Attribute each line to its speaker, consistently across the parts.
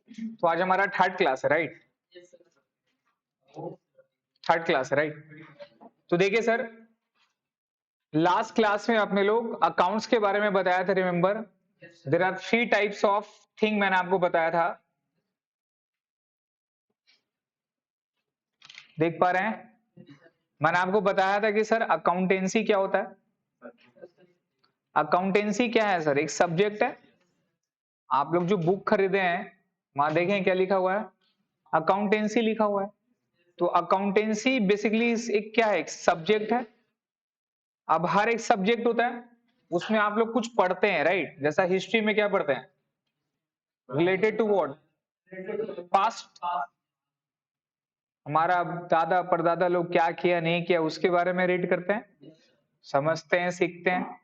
Speaker 1: तो आज हमारा थर्ड क्लास है, राइट? थर्ड क्लास है, राइट? तो देखिए सर, लास्ट क्लास में अपने लोग अकाउंट्स के बारे में बताया था, remember? There are three types of thing, मैंने आपको बताया था। देख पा रहे हैं? मैंने आपको बताया था कि सर अकाउंटेंसी क्या होता है। अकाउंटेंसी क्या है सर? एक सब्जेक्ट है। आप लोग जो बुक खरीदे हैं वहां देखें क्या लिखा हुआ है, अकाउंटेंसी लिखा हुआ है। तो अकाउंटेंसी बेसिकली एक क्या है, एक सब्जेक्ट है। अब हर एक सब्जेक्ट होता है, उसमें आप लोग कुछ पढ़ते हैं, राइट? जैसा हिस्ट्री में क्या पढ़ते हैं, रिलेटेड टू व्हाट, पास्ट। हमारा दादा परदादा लोग क्या किया नहीं किया उसके बारे में रीड करते हैं, समझते हैं, सीखते हैं।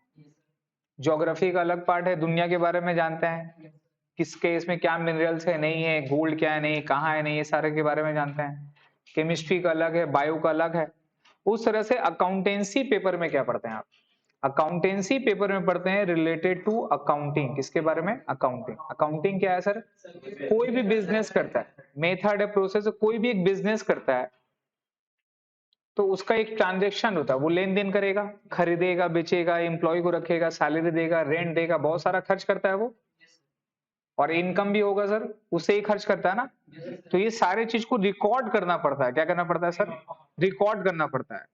Speaker 1: ज्योग्राफी का अलग पार्ट है, दुनिया के बारे में जानते हैं, किसके इसमें क्या मिनरल्स है नहीं है, गोल्ड क्या है नहीं, कहाँ है नहीं, ये सारे के बारे में जानते हैं। केमिस्ट्री का अलग है, बायो का अलग है। उस तरह से अकाउंटेंसी पेपर में क्या पढ़ते हैं आप, अकाउंटेंसी पेपर में पढ़ते हैं रिलेटेड टू अकाउंटिंग। किसके बारे में, अकाउंटिंग। अकाउंटिंग क्या है सर? कोई भी बिजनेस करता है, मेथड है, प्रोसेस, कोई भी एक बिजनेस करता है तो उसका एक ट्रांजेक्शन होता है, वो लेन देन करेगा, खरीदेगा, बेचेगा, एम्प्लॉय को रखेगा, सैलरी देगा, रेंट देगा, बहुत सारा खर्च करता है वो। और इनकम भी होगा सर, उससे ही खर्च करता है ना। तो ये सारे चीज को रिकॉर्ड करना पड़ता है। क्या करना पड़ता है सर? रिकॉर्ड करना पड़ता है।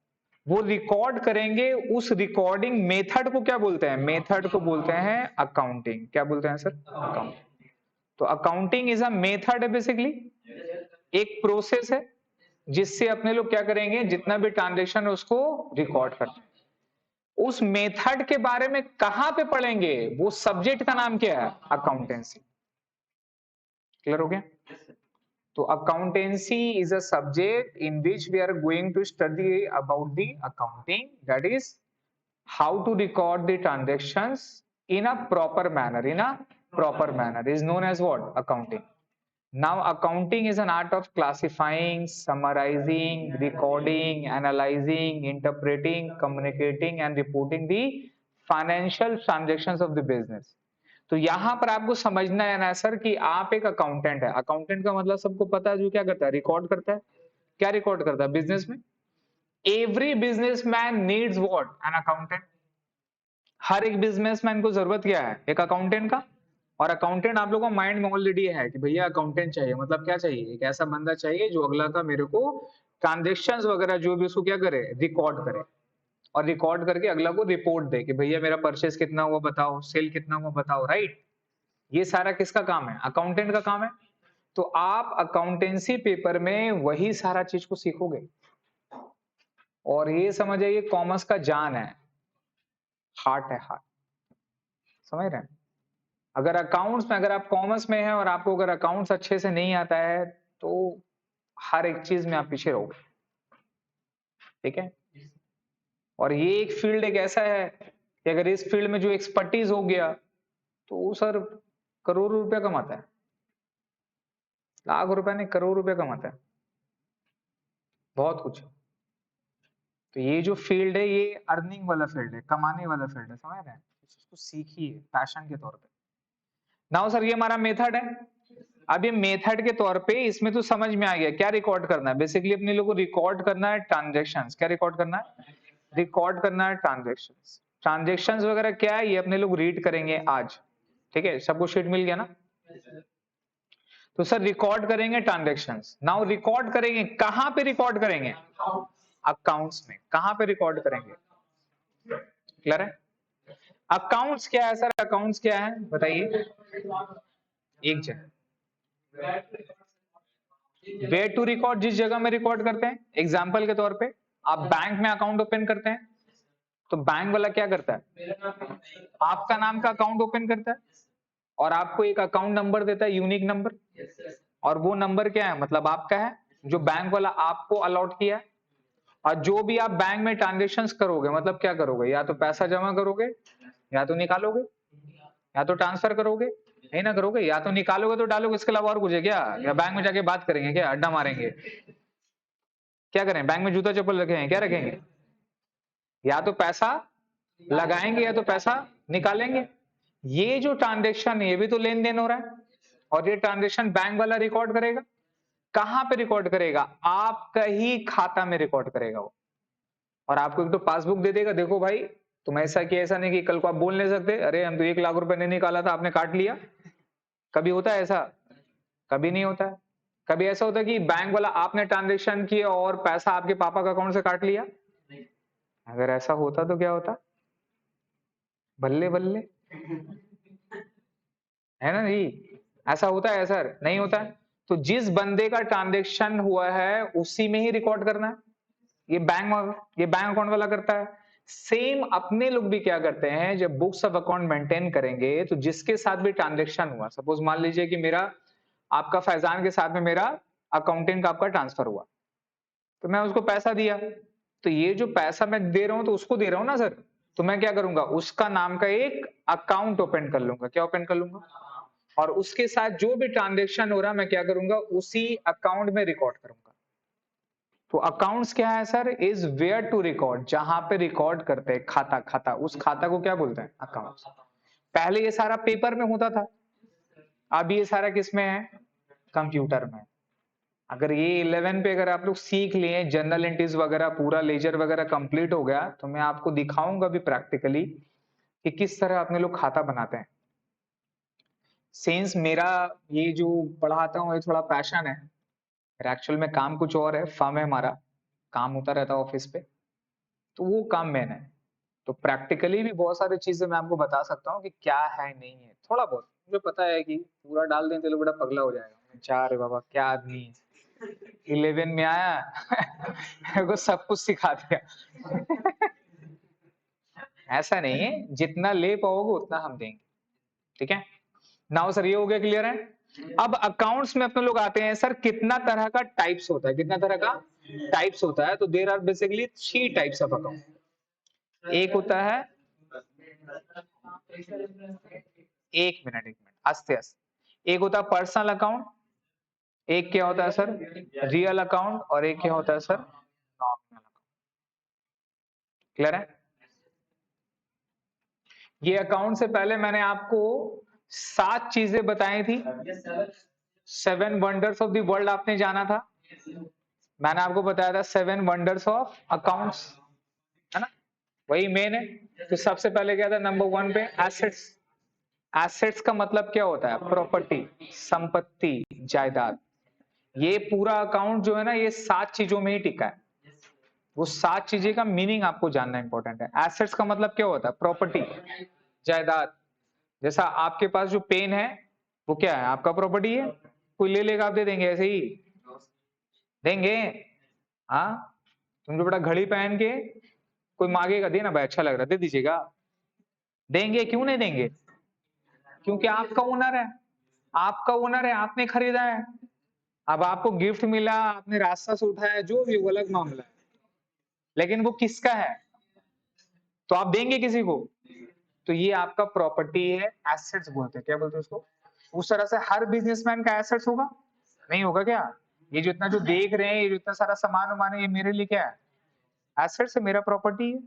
Speaker 1: वो रिकॉर्ड करेंगे, उस रिकॉर्डिंग मेथड को क्या बोलते हैं, मेथड को बोलते हैं अकाउंटिंग। क्या बोलते हैं सर? अकाउंटिंग। तो अकाउंटिंग इज अ मेथड है, बेसिकली एक प्रोसेस है जिससे अपने लोग क्या करेंगे, जितना भी ट्रांजेक्शन है उसको रिकॉर्ड करते हैं। उस मेथड के बारे में कहां पे पढ़ेंगे, वो सब्जेक्ट का नाम क्या है, अकाउंटेंसी। क्लियर हो गया? तो accountancy is a subject in which we are going to study about the accounting, that is how to record the transactions in a proper manner, in a proper manner is known as what, accounting. Now accounting is an art of classifying, summarizing, recording, analyzing, interpreting, communicating and reporting the financial transactions of the business. तो यहां पर आपको समझना है ना sir कि आप एक अकाउंटेंट है। अकाउंटेंट का मतलब सबको पता है, जो क्या करता है, रिकॉर्ड करता है। क्या रिकॉर्ड करता है बिजनेस में? Every businessman needs what, an accountant. हर एक बिजनेसमैन को जरूरत क्या है, एक अकाउंटेंट का। और अकाउंटेंट आप लोगों को माइंड में ऑलरेडी है कि भैया अकाउंटेंट चाहिए, मतलब क्या चाहिए, एक ऐसा बंदा चाहिए जो अगला का मेरे को ट्रांजेक्शंस वगैरह जो भी उसको क्या करे, रिकॉर्ड करे। और रिकॉर्ड करके अगला को रिपोर्ट दे कि भैया मेरा परचेस कितना हुआ बताओ, सेल कितना हुआ बताओ, राइट? ये सारा किसका काम है, अकाउंटेंट का काम है। तो आप अकाउंटेंसी पेपर में वही सारा चीज को सीखोगे। और ये समझ आइए कॉमर्स का जान है, हार्ट है, हार्ट। समझ रहे हैं? अगर अकाउंट्स में, अगर आप कॉमर्स में हैं और आपको अगर अकाउंट्स अच्छे से नहीं आता है तो हर एक चीज में आप पीछे रहोगे। ठीक है? और ये एक फील्ड एक ऐसा है कि अगर इस फील्ड में जो एक्सपर्टीज हो गया तो वो सर करोड़ों रुपया कमाता है, लाख रुपया नहीं, करोड़ रुपया कमाता है, बहुत कुछ। तो ये जो फील्ड है ये अर्निंग वाला फील्ड है, कमाने वाला फील्ड है, समझ रहे हैं? इसको सीखिए पैशन के तौर पे। नाउ सर ये हमारा मेथड है। अब ये मेथड के तौर पे इसमें तो समझ में आ गया क्या रिकॉर्ड करना है। बेसिकली अपने लोगों को रिकॉर्ड करना है ट्रांजेक्शंस। क्या रिकॉर्ड करना है? रिकॉर्ड करना है ट्रांजेक्शंस। ट्रांजेक्शंस वगैरह क्या है ये अपने लोग रीड करेंगे आज। ठीक है, सबको शीट मिल गया ना? तो सर रिकॉर्ड करेंगे ट्रांजेक्शंस। नाउ रिकॉर्ड करेंगे कहां पे, रिकॉर्ड करेंगे अकाउंट्स में। कहां पे रिकॉर्ड करेंगे? क्लियर है? अकाउंट्स क्या है सर, अकाउंट्स क्या है बताइए एक जगह। वेयर टू रिकॉर्ड, जिस जगह में रिकॉर्ड करते हैं। एग्जाम्पल के तौर पे आप बैंक में अकाउंट ओपन करते हैं तो बैंक वाला क्या करता है, आपका नाम का अकाउंट ओपन करता है और आपको एक अकाउंट नंबर देता है, यूनिक नंबर। और वो नंबर क्या है, मतलब आपका है, जो बैंक वाला आपको अलॉट किया है। और जो भी आप बैंक में ट्रांजेक्शन्स करोगे, मतलब क्या करोगे, या तो पैसा जमा करोगे, या तो निकालोगे, या तो ट्रांसफर करोगे, नहीं ना करोगे, या तो निकालोगे तो डालोगे, इसके अलावा और कुछ है क्या? या बैंक में जाके बात करेंगे क्या, अड्डा मारेंगे, क्या करें, बैंक में जूता चप्पल रखेंगे, क्या रखेंगे? या तो पैसा लगाएंगे या तो पैसा निकालेंगे। ये जो ट्रांजेक्शन है ये भी तो लेन देन हो रहा है। और ये ट्रांजेक्शन बैंक वाला रिकॉर्ड करेगा। कहां पे रिकॉर्ड करेगा? आपका ही खाता में रिकॉर्ड करेगा वो। और आपको एक तो पासबुक दे देगा, देखो भाई तुम ऐसा किया, ऐसा नहीं कि कल को आप बोल नहीं सकते अरे हम तो 1 लाख रुपए नहीं निकाला था, आपने काट लिया। कभी होता है ऐसा? कभी नहीं होता है। कभी ऐसा होता है कि बैंक वाला आपने ट्रांजेक्शन किया और पैसा आपके पापा का अकाउंट से काट लिया? अगर ऐसा होता तो क्या होता? बल्ले बल्ले, है ना? नहीं ऐसा होता है सर? नहीं होता है। तो जिस बंदे का ट्रांजेक्शन हुआ है उसी में ही रिकॉर्ड करना है। ये बैंक अकाउंट वाला करता है। सेम अपने लोग भी क्या करते हैं, जब बुक्स ऑफ अकाउंट मेंटेन करेंगे तो जिसके साथ भी ट्रांजेक्शन हुआ, सपोज मान लीजिए कि मेरा आपका फैजान के साथ में मेरा अकाउंटिंग का आपका ट्रांसफर हुआ, तो मैं उसको पैसा दिया, तो ये जो पैसा मैं दे रहा हूं तो उसको दे रहा हूं ना सर, तो मैं क्या करूंगा, उसका नाम का एक अकाउंट ओपन कर लूंगा। क्या ओपन कर लूंगा? और उसके साथ जो भी ट्रांजेक्शन हो रहा है मैं क्या करूंगा, उसी अकाउंट में रिकॉर्ड करूंगा। तो अकाउंट्स क्या है sir? Is where to record, जहां पे रिकॉर्ड करते हैं खाता, खाता उस खाता को क्या बोलते हैं? अकाउंट्स। पहले ये सारा पेपर में होता था, अब ये सारा किस में है? कंप्यूटर में। अगर ये 11 पे अगर आप लोग सीख लिए, जर्नल एंट्रीज वगैरह पूरा लेजर वगैरह कंप्लीट हो गया, तो मैं आपको दिखाऊंगा भी प्रैक्टिकली कि किस तरह अपने लोग खाता बनाते हैं। सिंस मेरा ये जो पढ़ाता हूँ ये थोड़ा पैशन है, एक्चुअल में काम कुछ और है, फर्म है हमारा, काम होता रहता है ऑफिस पे, तो वो काम मैंने है। तो प्रैक्टिकली भी बहुत सारी चीजें मैं आपको बता सकता हूँ कि क्या है नहीं है, थोड़ा बहुत मुझे पता है कि पूरा डाल दें तो लोग बड़ा पगला हो जाएगा, चार बाबा क्या आदमी है, 11 में आया मेरे को सब कुछ सिखा दिया ऐसा नहीं है, जितना ले पाओगे उतना हम देंगे। ठीक है, नाउ सर ये हो गया, क्लियर है? अब अकाउंट्स में अपने लोग आते हैं, सर कितना तरह का टाइप्स होता है, कितना तरह का टाइप्स होता है? तो there are basically 3 types of account. एक होता है, एक मिनट आस्ते आस्ते, एक होता है पर्सनल अकाउंट, एक क्या होता है सर? रियल अकाउंट, और एक क्या होता है सर? Nominal account. क्लियर है? ये अकाउंट से पहले मैंने आपको 7 चीजें बताई थी, 7 वंडर्स ऑफ द वर्ल्ड आपने जाना था, मैंने आपको बताया था 7 वंडर्स ऑफ अकाउंट्स, है ना? वही मेन है। तो सबसे पहले क्या था, नंबर 1 पे एसेट्स। एसेट्स का मतलब क्या होता है? प्रॉपर्टी, संपत्ति, जायदाद। ये पूरा अकाउंट जो है ना, ये 7 चीजों में ही टिका है। वो 7 चीजें का मीनिंग आपको जानना इंपॉर्टेंट है। एसेट्स का मतलब क्या होता है? प्रॉपर्टी, जायदाद। जैसा आपके पास जो पेन है वो क्या है? आपका प्रॉपर्टी है, कोई ले लेगा आप दे देंगे ऐसे ही? देंगे? हाँ, तुम जो बड़ा घड़ी पहन के कोई मांगेगा, देना भाई अच्छा लग रहा है, दे दीजिएगा, देंगे? क्यों नहीं देंगे? क्योंकि आपका ओनर है, आपका ओनर है, आपने खरीदा है। अब आपको गिफ्ट मिला, आपने रास्ता से उठाया, जो भी वो अलग मामला है, लेकिन वो किसका है? तो आप देंगे किसी को? तो ये आपका प्रॉपर्टी है, एसेट्स बोलते हैं। क्या बोलते हैं उसको? उस तरह से हर बिजनेसमैन का एसेट्स होगा? नहीं होगा क्या? ये जो इतना जो देख रहे हैं, ये जो इतना सारा सामान उमान है, ये मेरे लिए क्या है? एसेट्स है, मेरा प्रॉपर्टी है।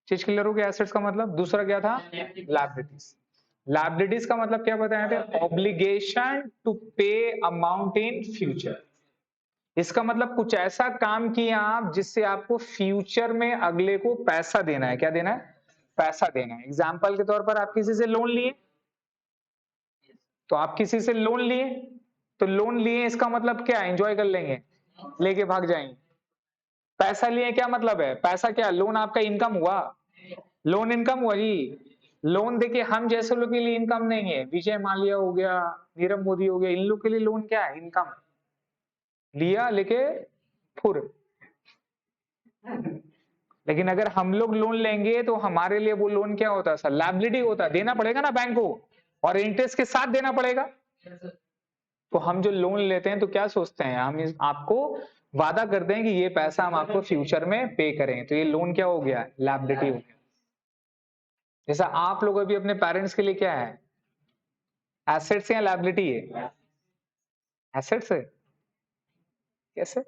Speaker 1: चीज क्लियर हो गया? एसेट्स का मतलब। दूसरा क्या था? लायबिलिटीज। लायबिलिटीज का मतलब क्या बताए थे? ऑब्लिगेशन टू पे अमाउंट इन फ्यूचर। इसका मतलब कुछ ऐसा काम किया आप जिससे आपको फ्यूचर में अगले को पैसा देना है। क्या देना है? पैसा देना है। एग्जाम्पल के तौर पर आप किसी से लोन लिए, तो आप किसी से लोन लिए, तो लोन लिए इसका मतलब क्या? एंजॉय कर लेंगे, लेके भाग जाएंगे। पैसा लिए क्या मतलब है? पैसा क्या? लोन आपका इनकम हुआ, लोन इनकम हुआ जी। लोन देखिए हम जैसे लोग के लिए इनकम नहीं है, विजय माल्या हो गया, नीरव मोदी हो गया, इन लोग के लिए लोन क्या है? इनकम। लिया लेके फुर। लेकिन अगर हम लोग लोन लेंगे तो हमारे लिए वो लोन क्या होता है सर? लायबिलिटी होता है, देना पड़ेगा ना बैंक को, और इंटरेस्ट के साथ देना पड़ेगा। तो हम जो लोन लेते हैं तो क्या सोचते हैं, हम आपको वादा करते हैं कि ये पैसा हम आपको फ्यूचर में पे करेंगे, तो ये लोन क्या हो गया? लायबिलिटी हो गया। जैसा आप लोग अभी अपने पेरेंट्स के लिए क्या है? एसेट्स या लायबिलिटी है? एसेट्स है। कैसे?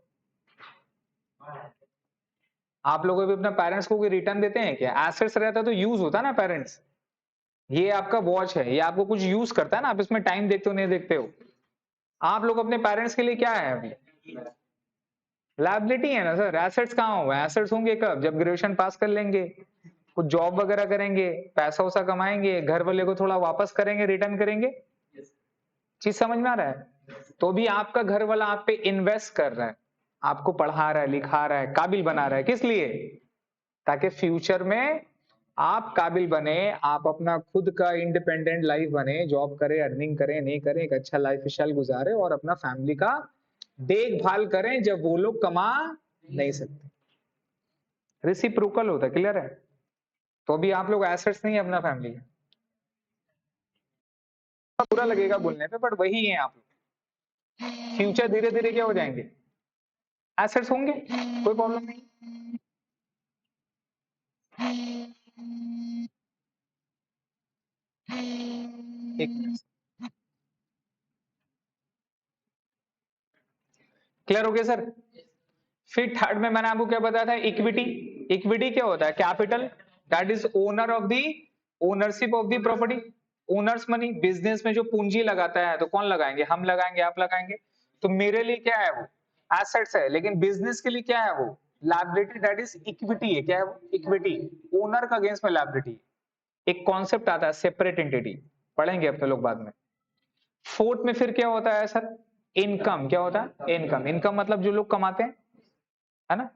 Speaker 1: आप लोग अभी अपने पेरेंट्स को कोई रिटर्न देते हैं क्या? एसेट्स रहता तो यूज होता ना पेरेंट्स, ये आपका वॉच है, ये आपको कुछ यूज करता है ना, आप इसमें टाइम देखते हो नहीं देखते हो। आप लोग अपने पेरेंट्स के लिए क्या है अभी? लायबिलिटी है ना सर। एसेट्स कहाँ हुआ? एसेट्स होंगे कब? जब ग्रेजुएशन पास कर लेंगे, कुछ जॉब वगैरह करेंगे, पैसा वैसा कमाएंगे, घर वाले को थोड़ा वापस करेंगे, रिटर्न करेंगे। चीज समझ में आ रहा है? तो भी आपका घर वाला आप पे इन्वेस्ट कर रहा है, आपको पढ़ा रहा है, लिखा रहा है, काबिल बना रहा है। किस लिए? ताकि फ्यूचर में आप काबिल बने, आप अपना खुद का इंडिपेंडेंट लाइफ बने, जॉब करें, अर्निंग करें, नहीं करें, एक अच्छा लाइफ स्टाइल गुजारे और अपना फैमिली का देखभाल करें जब वो लोग कमा नहीं सकते। रिसिप्रोकल होता है, क्लियर है? तो अभी आप लोग एसेट्स नहीं है अपना फैमिली का। बुरा लगेगा बोलने पे, बट वही है आप लोग। फ्यूचर धीरे धीरे क्या हो जाएंगे? एसेट्स होंगे, कोई प्रॉब्लम नहीं। एक मिनट, क्लियर हो गया सर? फिर थर्ड में मैंने आपको क्या बताया था? इक्विटी। इक्विटी क्या होता है? Capital that is owner of the ownership of the property, owners money. Business में जो पूंजी लगाता है तो कौन लगाएंगे? हम लगाएंगे, आप लगाएंगे। तो मेरे लिए क्या है वो? एसेट्स है, लेकिन बिजनेस के लिए क्या है वो? लायबिलिटी दैट इज इक्विटी है। क्या है वो? इक्विटी। ओनर का अगेंस्ट में लायबिलिटी। एक कॉन्सेप्ट आता है सेपरेट एंटिटी, पढ़ेंगे अपने लोग बाद में। फोर्थ में फिर क्या होता है सर? इनकम। क्या होता है? इनकम। इनकम मतलब जो लोग कमाते हैं, है ना?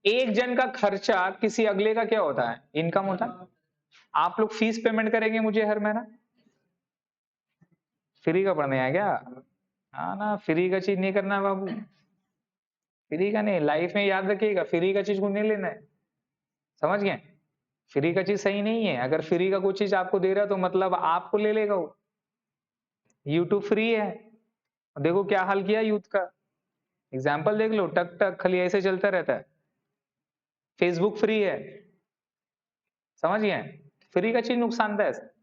Speaker 1: एक जन का खर्चा किसी अगले का क्या होता है? इनकम होता है। आप लोग फीस पेमेंट करेंगे मुझे हर महीना, फ्री का पढ़ने आया क्या? हाँ ना, फ्री का चीज नहीं करना है बाबू, फ्री का नहीं। लाइफ में याद रखिएगा, फ्री का चीज को नहीं लेना है, समझ गए? फ्री का चीज सही नहीं है। अगर फ्री का कोई चीज आपको दे रहा है तो मतलब आपको ले लेगा वो। यूट्यूब फ्री है, देखो क्या हाल किया यूथ का। एग्जाम्पल देख लो, टक टक खाली ऐसे चलता रहता है। फेसबुक फ्री है, समझ गए? फ्री का चीज नुकसानदायक है।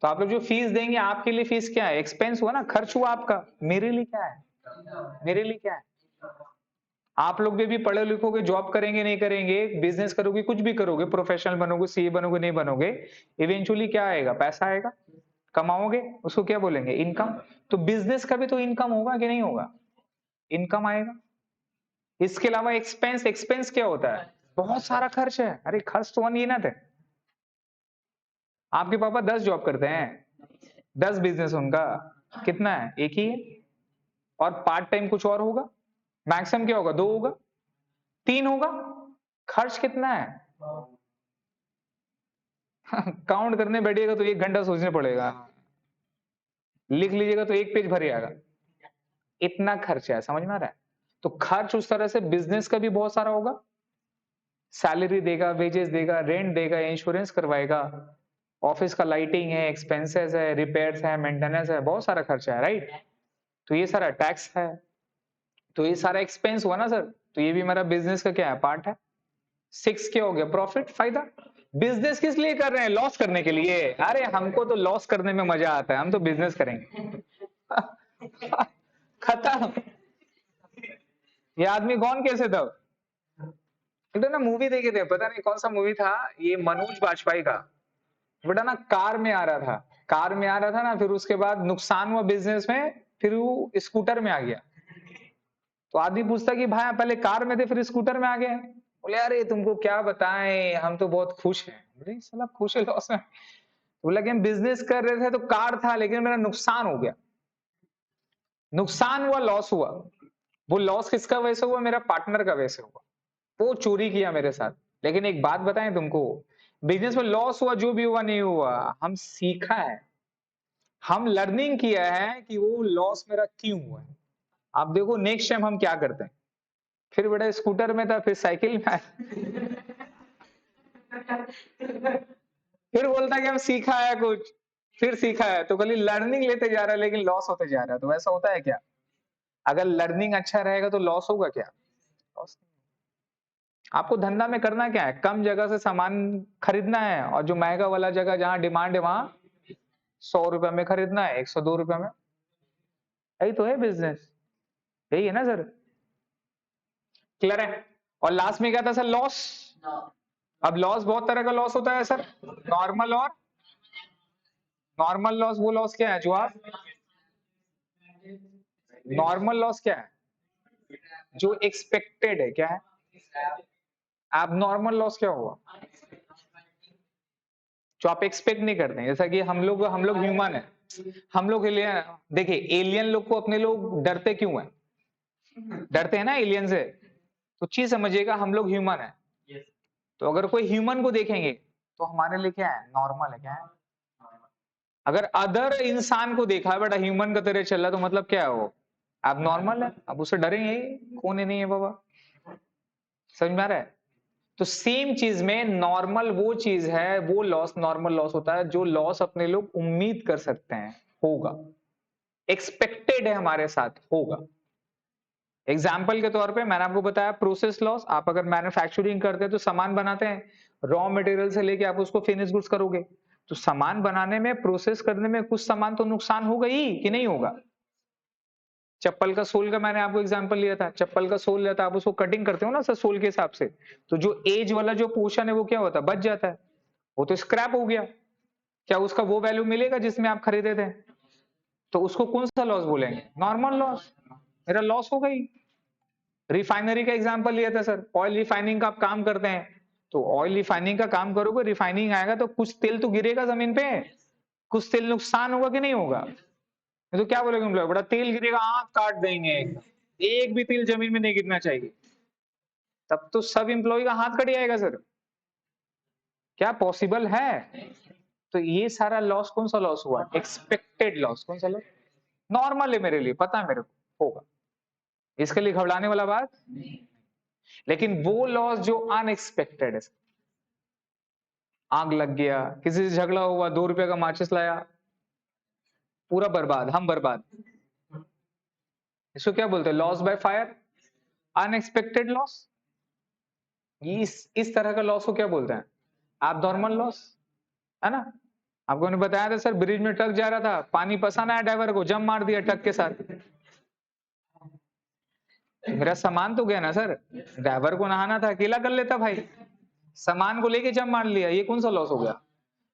Speaker 1: तो आप लोग जो फीस देंगे, आपके लिए फीस क्या है? एक्सपेंस हुआ ना, खर्च हुआ आपका। मेरे लिए क्या है? मेरे लिए क्या है? आप लोग भी पढ़े लिखोगे, जॉब करेंगे नहीं करेंगे, बिजनेस करोगे, कुछ भी करोगे, प्रोफेशनल बनोगे, सीए बनोगे नहीं बनोगे, इवेंचुअली क्या आएगा? पैसा आएगा, कमाओगे, उसको क्या बोलेंगे? इनकम। तो बिजनेस का भी तो इनकम होगा कि नहीं होगा? इनकम आएगा। इसके अलावा एक्सपेंस। एक्सपेंस क्या होता है? बहुत सारा खर्च है। अरे खर्च तो अनगिनत है। आपके पापा 10 जॉब करते हैं, 10 बिजनेस उनका, कितना है? एक ही है। और पार्ट टाइम कुछ और होगा, मैक्सिमम क्या होगा? 2 होगा, 3 होगा। खर्च कितना है? काउंट करने बैठिएगा तो 1 घंटा सोचने पड़ेगा, लिख लीजिएगा तो 1 पेज भर जाएगा। इतना खर्चा है, समझ में आ रहा है? तो खर्च उस तरह से बिजनेस का भी बहुत सारा होगा। सैलरी देगा, वेजेस देगा, रेंट देगा, इंश्योरेंस करवाएगा, ऑफिस का लाइटिंग है, एक्सपेंसेस है, रिपेयर्स है, मेंटेनेंस है, बहुत सारा खर्चा है, राइट? तो ये सारा टैक्स है, तो ये सारा एक्सपेंस हुआ ना सर। तो ये भी हमारा बिजनेस का क्या है? पार्ट है। 6 क्या हो गया? प्रॉफिट, फायदा। बिजनेस किस लिए कर रहे हैं? लॉस करने के लिए? अरे हमको तो लॉस करने में मजा आता है, हम तो बिजनेस करेंगे। खत्म। ये आदमी कौन कैसे था? बेटा ना मूवी देखे थे, पता नहीं कौन सा मूवी था, ये मनोज बाजपेयी का। बेटा ना कार में आ रहा था, कार में आ रहा था ना, फिर उसके बाद नुकसान हुआ बिजनेस में, फिर वो स्कूटर में आ गया। तो आदमी पूछता कि भाई पहले कार में थे फिर स्कूटर में आ गए। बोले अरे तुमको क्या बताएं, हम तो बहुत खुश हैं। बोले साला खुश है लॉस में? बोला कि हम बिजनेस कर रहे थे तो कार था, लेकिन मेरा नुकसान हो गया। नुकसान हुआ, लॉस हुआ। वो लॉस किसका वजह से हुआ? मेरा पार्टनर का वजह से हुआ। वो चोरी किया मेरे साथ। लेकिन एक बात बताएं तुमको, बिजनेस में लॉस हुआ, जो भी हुआ नहीं हुआ, हम सीखा है, हम लर्निंग किया है कि वो लॉस मेरा क्यों हुआ है। आप देखो नेक्स्ट टाइम हम क्या करते हैं। फिर बेटा स्कूटर में था, फिर साइकिल में आया। फिर बोलता है कि हम सीखा है कुछ, फिर सीखा है, तो खाली लर्निंग लेते जा रहा है लेकिन लॉस होते जा रहा है। तो वैसा होता है क्या? अगर लर्निंग अच्छा रहेगा तो लॉस होगा क्या? लॉस। आपको धंधा में करना क्या है? कम जगह से सामान खरीदना है, और जो महंगा वाला जगह जहां डिमांड है वहां 100 रुपए में खरीदना है, 102 रुपए में। यही तो है बिजनेस, यही है ना सर? क्लियर है? और लास्ट में क्या था सर? लॉस। अब लॉस बहुत तरह का लॉस होता है सर, नॉर्मल और नॉर्मल लॉस वो लॉस क्या है जो आप, नॉर्मल लॉस क्या है जो एक्सपेक्टेड है, क्या है? आप नॉर्मल लॉस क्या हुआ जो आप एक्सपेक्ट नहीं करते हैं? जैसा कि हम लोग ह्यूमन है, हम लोग एलियन, देखिए एलियन लोग को अपने लोग डरते क्यों है? डरते हैं ना एलियन से, तो चीज समझिएगा, हम लोग ह्यूमन है, तो अगर कोई ह्यूमन को देखेंगे तो हमारे लिए क्या है, नॉर्मल है, क्या है? अगर अदर इंसान को देखा है बट ह्यूमन का तरह चल रहा तो मतलब क्या है वो, आप नॉर्मल है, अब उससे डरेंगे ही? कौन है नहीं है बाबा, समझ में आ रहा है? तो सेम चीज में नॉर्मल वो चीज है, वो लॉस नॉर्मल लॉस होता है जो लॉस अपने लोग उम्मीद कर सकते हैं होगा, एक्सपेक्टेड है हमारे साथ होगा। एग्जाम्पल के तौर पे मैंने आपको बताया प्रोसेस लॉस, आप अगर मैन्युफैक्चरिंग करते हैं तो सामान बनाते हैं, रॉ मटेरियल से लेके आप उसको फिनिश गुड्स करोगे, तो सामान बनाने में प्रोसेस करने में कुछ सामान तो नुकसान होगा ही कि नहीं होगा? चप्पल का सोल का मैंने आपको एग्जांपल लिया था, चप्पल का सोल लेता आप उसको कटिंग करते हो ना सर सोल के हिसाब से, तो जो एज वाला जो पोर्शन है वो क्या होता है, बच जाता है, वो तो स्क्रैप हो गया, क्या उसका वो वैल्यू मिलेगा जिसमें आप खरीदे थे? तो उसको कौन सा लॉस बोलेंगे, नॉर्मल लॉस, मेरा लॉस हो गई। रिफाइनरी का एग्जांपल लिया था सर, ऑयल रिफाइनिंग का आप काम करते हैं, तो ऑयल रिफाइनिंग का काम करोगे, रिफाइनिंग आएगा तो कुछ तेल तो गिरेगा जमीन पे, कुछ तेल नुकसान होगा कि नहीं होगा? तो क्या बोलेंगे हम लोग, बड़ा तेल गिरेगा आंख काट देंगे, एक भी तेल जमीन में नहीं गिरना चाहिए, तब तो सब एम्प्लॉय का हाथ कट जाएगा सर, क्या पॉसिबल है? तो ये सारा लॉस कौन सा लॉस हुआ, एक्सपेक्टेड लॉस, कौन सा लॉस, नॉर्मल है मेरे लिए, पता है मेरे को होगा, इसके लिए घबराने वाला बात। लेकिन वो लॉस जो अनएक्सपेक्टेड है, आग लग गया, किसी से झगड़ा हुआ, 2 रुपए का माचिस लाया, पूरा बर्बाद, हम बर्बाद, इसको क्या बोलते हैं, loss by fire, unexpected loss. इस तरह का लॉस को क्या बोलते हैं, आप नॉर्मल लॉस, है ना? आपको मैंने बताया था सर, ब्रिज में ट्रक जा रहा था, पानी पसंद आया ड्राइवर को, जम मार दिया ट्रक के साथ, मेरा सामान तो गया ना सर, ड्राइवर को नहाना था, अकेला कर लेता भाई, सामान को लेके जम मार लिया, ये कौन सा लॉस हो गया,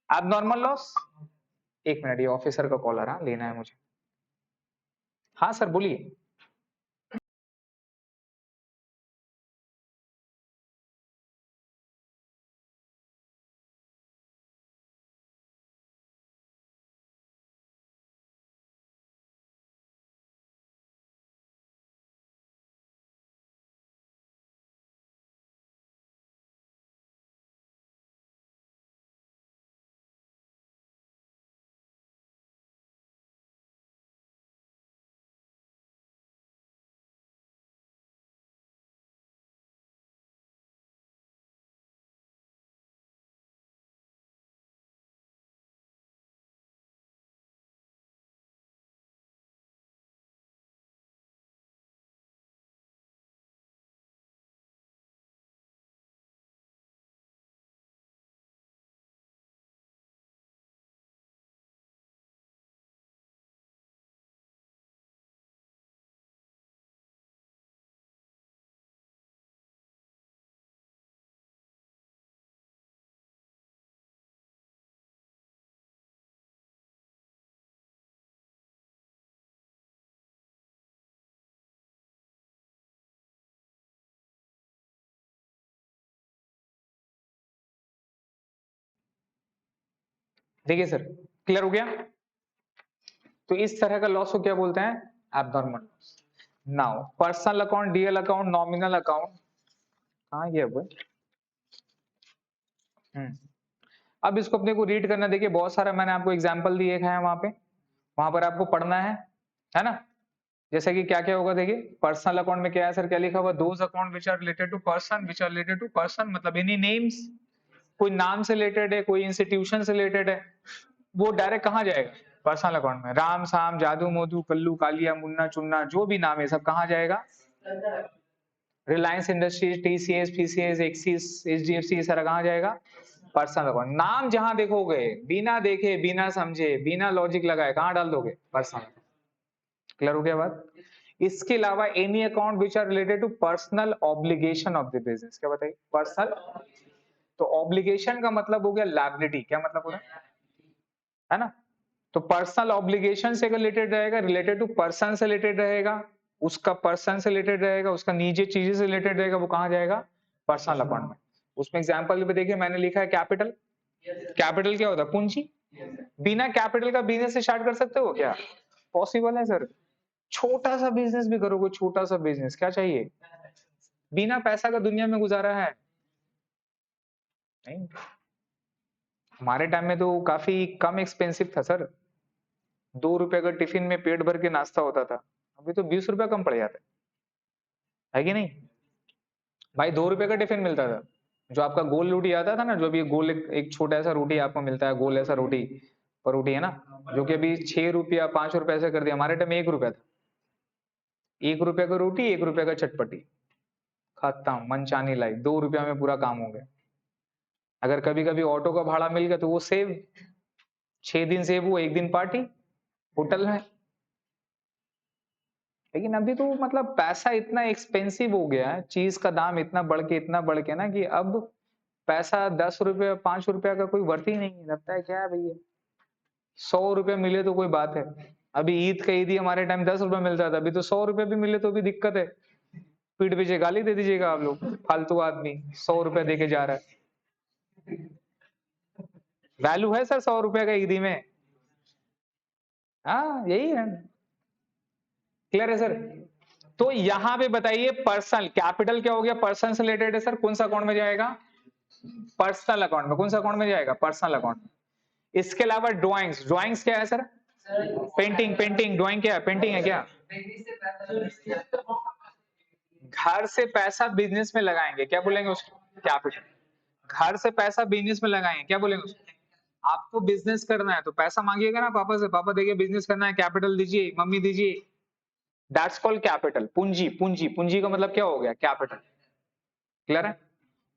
Speaker 1: आप नॉर्मल लॉस। एक मिनट, ये ऑफिसर का कॉल आ रहा, लेना है मुझे। हाँ सर बोलिए। देखिए सर, क्लियर हो गया? तो इस तरह का लॉस को क्या बोलते हैं, abnormal loss. Now personal account, DL account, nominal account, हाँ ये है। अब इसको अपने को रीड करना, देखिए बहुत सारा मैंने आपको एग्जांपल दिए हैं वहां पे, वहां पर आपको पढ़ना है ना? जैसे कि क्या क्या होगा, देखिए पर्सनल अकाउंट में क्या है सर, क्या लिखा हुआ, those account which are related to person, which are related to person मतलब एनी नेम्स, कोई नाम से रिलेटेड है, कोई इंस्टीट्यूशन से रिलेटेड है, वो डायरेक्ट कहाँ जाएगा, पर्सनल अकाउंट में। राम साम जादू मोदू कल्लू कालिया मुन्ना चुन्ना जो भी नाम है सब कहाँ जाएगा, Reliance industries, TCS, PCS, axis, HDFC, सारा कहाँ जाएगा, पर्सनल अकाउंट। नाम जहां देखोगे बिना देखे बिना समझे बिना लॉजिक लगाए कहाँ डाल दोगे, पर्सनल। क्लियर हो गया बात? इसके अलावा any account which are related to personal obligation of the business, क्या बताइए, पर्सनल। तो ऑब्लिगेशन का मतलब हो गया लायबिलिटी, क्या मतलब हो रहा है ना? तो पर्सनल ऑब्लिगेशन से रिलेटेड रहेगा, रिलेटेड टू पर्सन से रिलेटेड रहेगा, उसका पर्सन से रिलेटेड रहेगा, उसका निजी चीजें से रिलेटेड रहेगा, वो कहाँ जाएगा? पर्सनल अकाउंट में। उसमें एग्जांपल भी देखिए मैंने लिखा है कैपिटल। कैपिटल क्या होता है? पूंजी। बिना कैपिटल का बिजनेस स्टार्ट कर सकते हो क्या? पॉसिबल है सर। छोटा सा बिजनेस भी करोगे, छोटा सा बिजनेस, क्या चाहिए? बिना पैसा का दुनिया में गुजारा है? नहीं। हमारे टाइम में तो काफी कम एक्सपेंसिव था सर। 2 रुपए का टिफिन में पेट भर के नाश्ता होता था। अभी तो 20 रुपए कम पड़ जाता है कि नहीं? भाई 2 रुपए का टिफिन मिलता था। जो आपका गोल रोटी आता था ना, जो अभी गोल एक छोटा ऐसा रोटी आपको मिलता है, गोल ऐसा रोटी पर रोटी है ना, जो कि अभी 6 रुपया 5 रुपए ऐसे कर दिया। हमारे टाइम में 1 रुपया था। 1 रुपए का रोटी, 1 रुपए का चटपटी, खत्म। मनचानी लाइफ, 2 रुपया में पूरा काम हो गया। अगर कभी कभी ऑटो का भाड़ा मिल गया तो वो सेव, 6 दिन सेव हुआ, 1 दिन पार्टी होटल में। लेकिन अभी तो मतलब पैसा इतना एक्सपेंसिव हो गया है, चीज का दाम इतना बढ़ के ना, कि अब पैसा 10 रुपये 5 रुपया का कोई वर्थ ही नहीं है। लगता है क्या है भैया, 100 रुपये मिले तो कोई बात है। अभी ईद का ईदी हमारे टाइम 10 रुपये मिलता था, अभी तो 100 रुपये भी मिले तो भी दिक्कत है। पीठ पीछे गाली दे दीजिएगा आप लोग, फालतू आदमी 100 रुपये दे के जा रहा है। वैल्यू है सर 100 रुपये का ईदी में? हाँ यही है। क्लियर है सर? तो यहां पे बताइए पर्सनल कैपिटल क्या हो गया? पर्सन से रिलेटेड है सर, कौन सा अकाउंट में जाएगा? पर्सनल अकाउंट में। कौन सा अकाउंट में जाएगा? पर्सनल अकाउंट में। इसके अलावा ड्राइंग्स, ड्राइंग्स क्या है सर? पेंटिंग, पेंटिंग ड्राइंग क्या है? पेंटिंग है क्या? घर से पैसा बिजनेस में लगाएंगे, क्या बोलेंगे उसको? कैपिटल। घर से पैसा बिजनेस में लगाएंगे, क्या बोलेंगे उसको? आपको बिजनेस करना है तो पैसा मांगिएगा ना पापा से, पापा देखिए बिजनेस करना है, कैपिटल दीजिए, मम्मी दीजिए। That's called capital. पूंजी, पूंजी, पूंजी का मतलब क्या हो गया? कैपिटल। क्लियर है?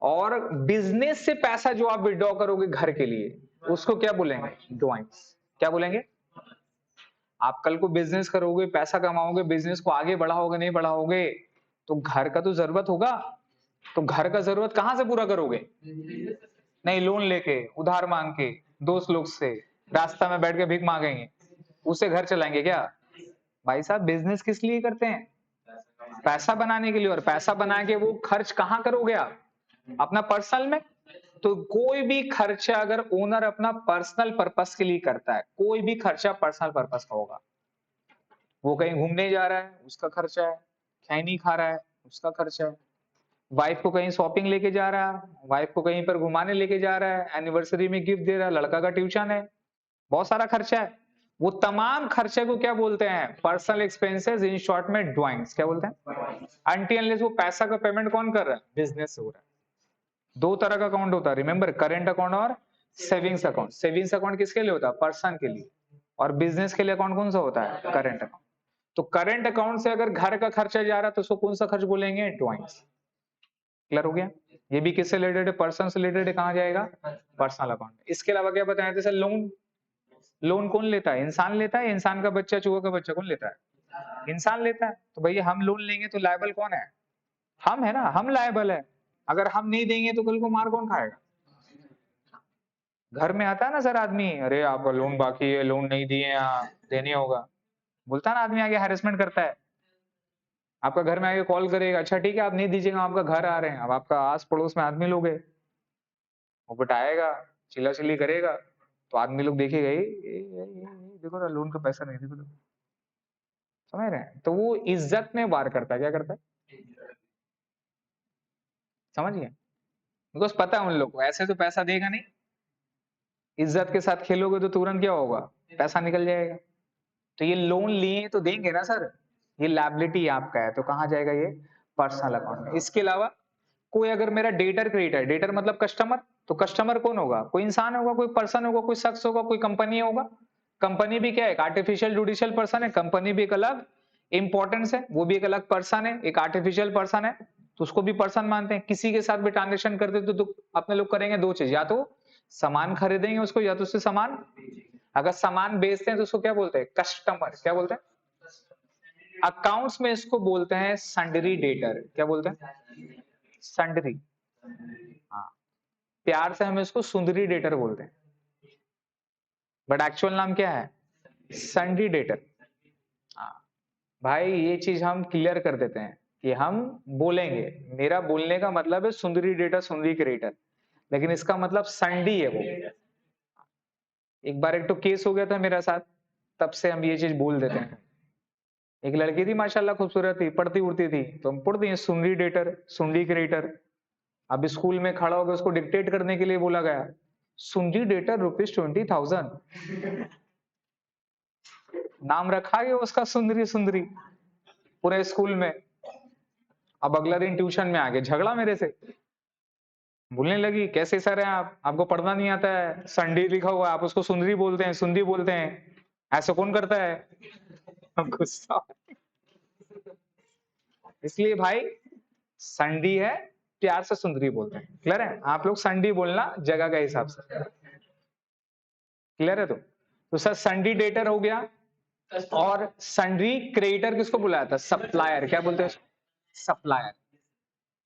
Speaker 1: और बिजनेस से पैसा जो आप विड्रॉ करोगे घर के लिए, उसको क्या बोलेंगे? ड्राइंग्स। क्या बोलेंगे? आप कल को बिजनेस करोगे, पैसा कमाओगे, बिजनेस को आगे बढ़ाओगे, नहीं बढ़ाओगे, तो घर का तो जरूरत होगा। तो घर का जरूरत कहां से पूरा करोगे? नहीं, लोन लेके, उधार मांग के, दोस्त लोग से, रास्ता में बैठ के भीख मांगेंगे, उससे घर चलाएंगे क्या? भाई साहब बिजनेस किस लिए करते हैं? पैसा बनाने के लिए। और पैसा बना के वो खर्च कहाँ करोगे आप? अपना पर्सनल में। तो कोई भी खर्चा अगर ओनर अपना पर्सनल पर्पस के लिए करता है, कोई भी खर्चा पर्सनल पर्पस का होगा। वो कहीं घूमने जा रहा है, उसका खर्चा है। खैनी खा रहा है, उसका खर्चा है। वाइफ को कहीं शॉपिंग लेके जा रहा है, वाइफ को कहीं पर घुमाने लेके जा रहा है, एनिवर्सरी में गिफ्ट दे रहा है, लड़का का ट्यूशन है, बहुत सारा खर्चा है। वो तमाम खर्चे को क्या बोलते हैं? पर्सनल एक्सपेंसेस, इन शॉर्ट में ड्राइंग्स। क्या बोलते हैं? अनटिल अनलेस वो पैसा का पेमेंट कौन कर रहा है? बिजनेस से हो रहा है। 2 तरह का अकाउंट होता है, रिमेंबर, करेंट अकाउंट और सेविंग्स अकाउंट। सेविंग्स अकाउंट किसके लिए होता है? पर्सन के लिए। और बिजनेस के लिए अकाउंट कौन सा होता है? Current account. तो करेंट अकाउंट से अगर घर का खर्चा जा रहा है तो उसको कौन सा खर्च बोलेंगे? ड्राइंग्स। क्लियर हो गया? ये भी किससे रिलेटेड है? पर्सन से रिलेटेड है। कहाँ जाएगा? Personal account. इसके अलावा क्या बताया थे सर? लोन। लोन कौन लेता है? इंसान लेता है। इंसान का बच्चा, चूहा का बच्चा कौन लेता है? इंसान लेता है। तो भैया हम लोन लेंगे तो लायबल कौन है? हम है ना, हम लायबल है। अगर हम नहीं देंगे तो कल को मार कौन खाएगा? घर में आता है ना सर आदमी, अरे आपका लोन बाकी है, लोन नहीं दिए, देने होगा, बोलता है ना आदमी, आगे हैरेसमेंट करता है। आपका घर में आके कॉल करेगा, अच्छा ठीक है आप नहीं दीजिएगा, आपका घर आ रहे हैं। अब आपका आस पड़ोस में आदमी लोग है, वो बताएगा, चिल्ला चिल्ली करेगा, तो आदमी लोग देखेगा, देखो ना लोन का पैसा नहीं, देखो तो। समझ रहे हैं? तो वो इज्जत में वार करता है। क्या करता है? समझिए, बिकॉज पता है उन लोग को ऐसे तो पैसा देगा नहीं। इज्जत के साथ खेलोगे तो तुरंत क्या होगा? पैसा निकल जाएगा। तो ये लोन लिए तो देंगे ना सर, ये लायबिलिटी आपका है, तो कहाँ जाएगा? ये पर्सनल अकाउंट में। इसके अलावा कोई अगर मेरा डेटर क्रेडिटर, डेटर मतलब कस्टमर, तो कस्टमर कौन होगा? कोई इंसान होगा, कोई पर्सन होगा, कोई शख्स होगा, कोई कंपनी होगा। कंपनी भी क्या है? एक आर्टिफिशियल जुडिशियल पर्सन है। कंपनी भी एक अलग इंपॉर्टेंस है, वो भी एक अलग पर्सन है, एक आर्टिफिशियल पर्सन है, तो उसको भी पर्सन मानते हैं। किसी के साथ भी ट्रांजेक्शन करते तो अपने लोग करेंगे दो चीज, या तो सामान खरीदेंगे उसको, या तो उससे सामान, अगर सामान बेचते हैं तो उसको क्या बोलते हैं? कस्टमर। क्या बोलते हैं? अकाउंट्स में इसको बोलते हैं संडरी डेटर। क्या बोलते हैं? संडरी। हाँ, प्यार से हम इसको सुंदरी डेटर बोलते हैं, बट एक्चुअल नाम क्या है? सन्डी डेटर। भाई ये चीज हम क्लियर कर देते हैं कि हम बोलेंगे, मेरा बोलने का मतलब है सुंदरी डेटा सुंदरी क्रिएटर, लेकिन इसका मतलब संडी है वो। एक बार एक तो केस हो गया था मेरा साथ, तब से हम ये चीज बोल देते हैं। एक लड़की थी माशाल्लाह खूबसूरत थी, पढ़ती उड़ती थी, तो हम पढ़ते हैं सुंडी डेटर सुंडी क्रिएटर। अब स्कूल में खड़ा होकर उसको डिक्टेट करने के लिए बोला गया, सुंडी डेटर ₹20,000। नाम रखा गया उसका सुंदरी सुंदरी पूरे स्कूल में। अब अगला दिन ट्यूशन में आके झगड़ा मेरे से, बोलने लगी कैसे सर हैं आप, आपको पढ़ना नहीं आता है, संडी लिखा हुआ है, आप उसको सुंदरी बोलते हैं, सुंदी बोलते हैं, ऐसा कौन करता है। गुस्सा। इसलिए भाई संडी है, प्यार से सुंदरी बोलते हैं, क्लियर है। आप लोग संडी बोलना जगह के हिसाब से, क्लियर है। तो सर संडी डेटर हो गया, और सन्ड्री क्रेडिटर किसको बुलाया था, सप्लायर, क्या बोलते हैं सप्लायर,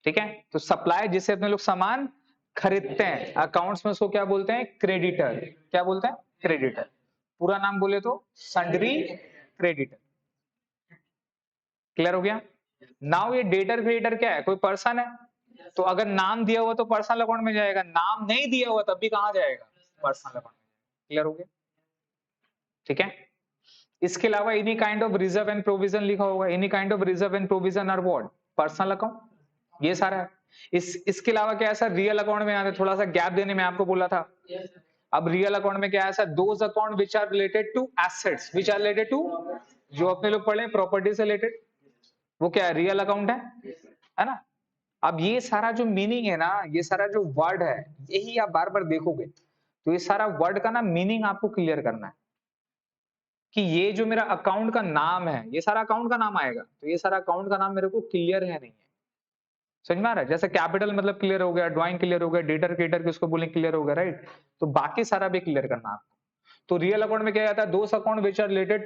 Speaker 1: ठीक है। तो सप्लायर जिससे अपने लोग सामान खरीदते हैं, अकाउंट्स में उसको क्या बोलते हैं, क्रेडिटर, क्या बोलते हैं, क्रेडिटर। पूरा नाम बोले तो सन्ड्री क्रेडिटर, क्लियर हो गया। नाउ ये डेटर क्रेडिटर क्या है, कोई पर्सन है, तो अगर नाम दिया हुआ तो पर्सनल अकाउंट में जाएगा, नाम नहीं दिया हुआ तब भी कहां जाएगा, पर्सनल अकाउंट में, क्लियर हो गया, ठीक है। इसके अलावा any kind of reserve and provision लिखा होगा, any kind of reserve and provision are what, personal account, ये सारा है। इसके अलावा क्या है सर, रियल अकाउंट में आते, थोड़ा सा गैप देने में आपको बोला था। अब रियल अकाउंट में क्या है sir, those account which are related to assets, which are related to, जो अपने लोग पढ़े प्रॉपर्टी से रिलेटेड, वो क्या है, रियल अकाउंट है ना। अब ये सारा जो मीनिंग है ना, ये सारा जो वर्ड है, यही आप बार बार देखोगे, तो ये सारा वर्ड का ना मीनिंग आपको क्लियर करना है कि ये जो मेरा अकाउंट का नाम है, ये सारा अकाउंट का नाम आएगा, तो ये सारा अकाउंट का नाम मेरे को क्लियर है नहीं है, समझ में आ रहा है। जैसे कैपिटल मतलब क्लियर हो गया, ड्राइंग क्लियर हो गया, डेटर क्रेडिटर किसको बोले क्लियर हो गया, राइट। तो बाकी सारा भी क्लियर करना आपको। तो रियल अकाउंट में क्या आता है, those account which are related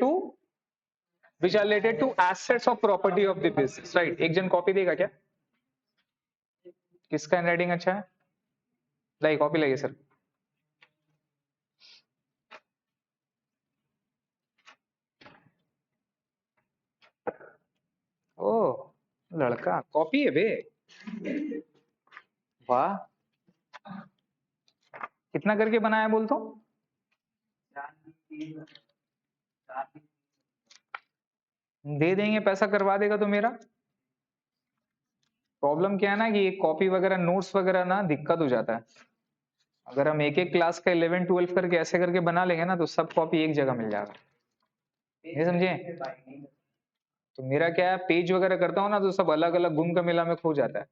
Speaker 1: to assets of property of the business, right. एक जन कॉपी देगा क्या, किसका हैंडराइटिंग अच्छा है, लाइए कॉपी लाइए सर। ओ लड़का कॉपी है बे, वाह, कितना करके बनाया बोल तो, दे देंगे पैसा करवा देगा तो मेरा। प्रॉब्लम क्या है ना कि ये कॉपी वगैरह नोट्स वगैरह ना दिक्कत हो जाता है। अगर हम एक एक क्लास का 11 12 करके ऐसे करके बना लेंगे ना, तो सब कॉपी एक जगह मिल जाएगा, ये समझे। तो मेरा क्या है, पेज वगैरह करता हूँ ना, तो सब अलग अलग गुम का मेला में खो जाता है।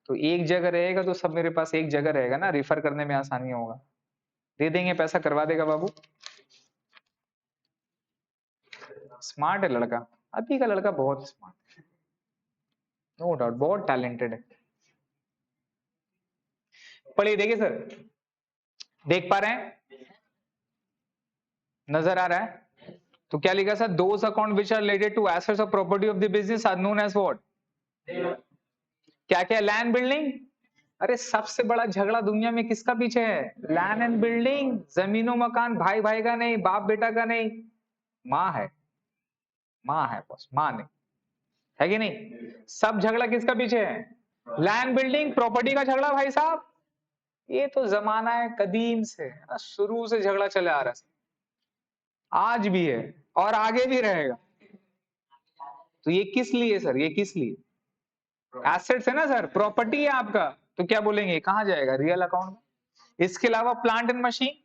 Speaker 1: तो एक जगह रहेगा तो सब मेरे पास एक जगह रहेगा ना, रिफर करने में आसानी होगा। दे देंगे पैसा करवा देगा बाबू। स्मार्ट है लड़का, अभी का लड़का बहुत स्मार्ट है, नो डाउट बहुत टैलेंटेड है। पढ़िए देखिए सर, देख पा रहे हैं, नजर आ रहा है। तो क्या लिखा sir, those account which are related to assets of property of the business are known as what, क्या क्या, लैंड बिल्डिंग। अरे सबसे बड़ा झगड़ा दुनिया में किसका पीछे है, लैंड एंड बिल्डिंग, जमीनों मकान, भाई भाई का नहीं, बाप बेटा का नहीं, माँ है, माँ है बस, माँ नहीं है कि नहीं। सब झगड़ा किसका पीछे है, लैंड बिल्डिंग प्रॉपर्टी का झगड़ा भाई साहब। ये तो जमाना है कदीम से, शुरू से झगड़ा चले आ रहा है, आज भी है और आगे भी रहेगा। तो ये किस लिए सर, ये किस लिए, एसेट्स है ना सर, प्रॉपर्टी है आपका, तो क्या बोलेंगे कहां जाएगा, रियल अकाउंट में। इसके अलावा प्लांट एंड मशीन,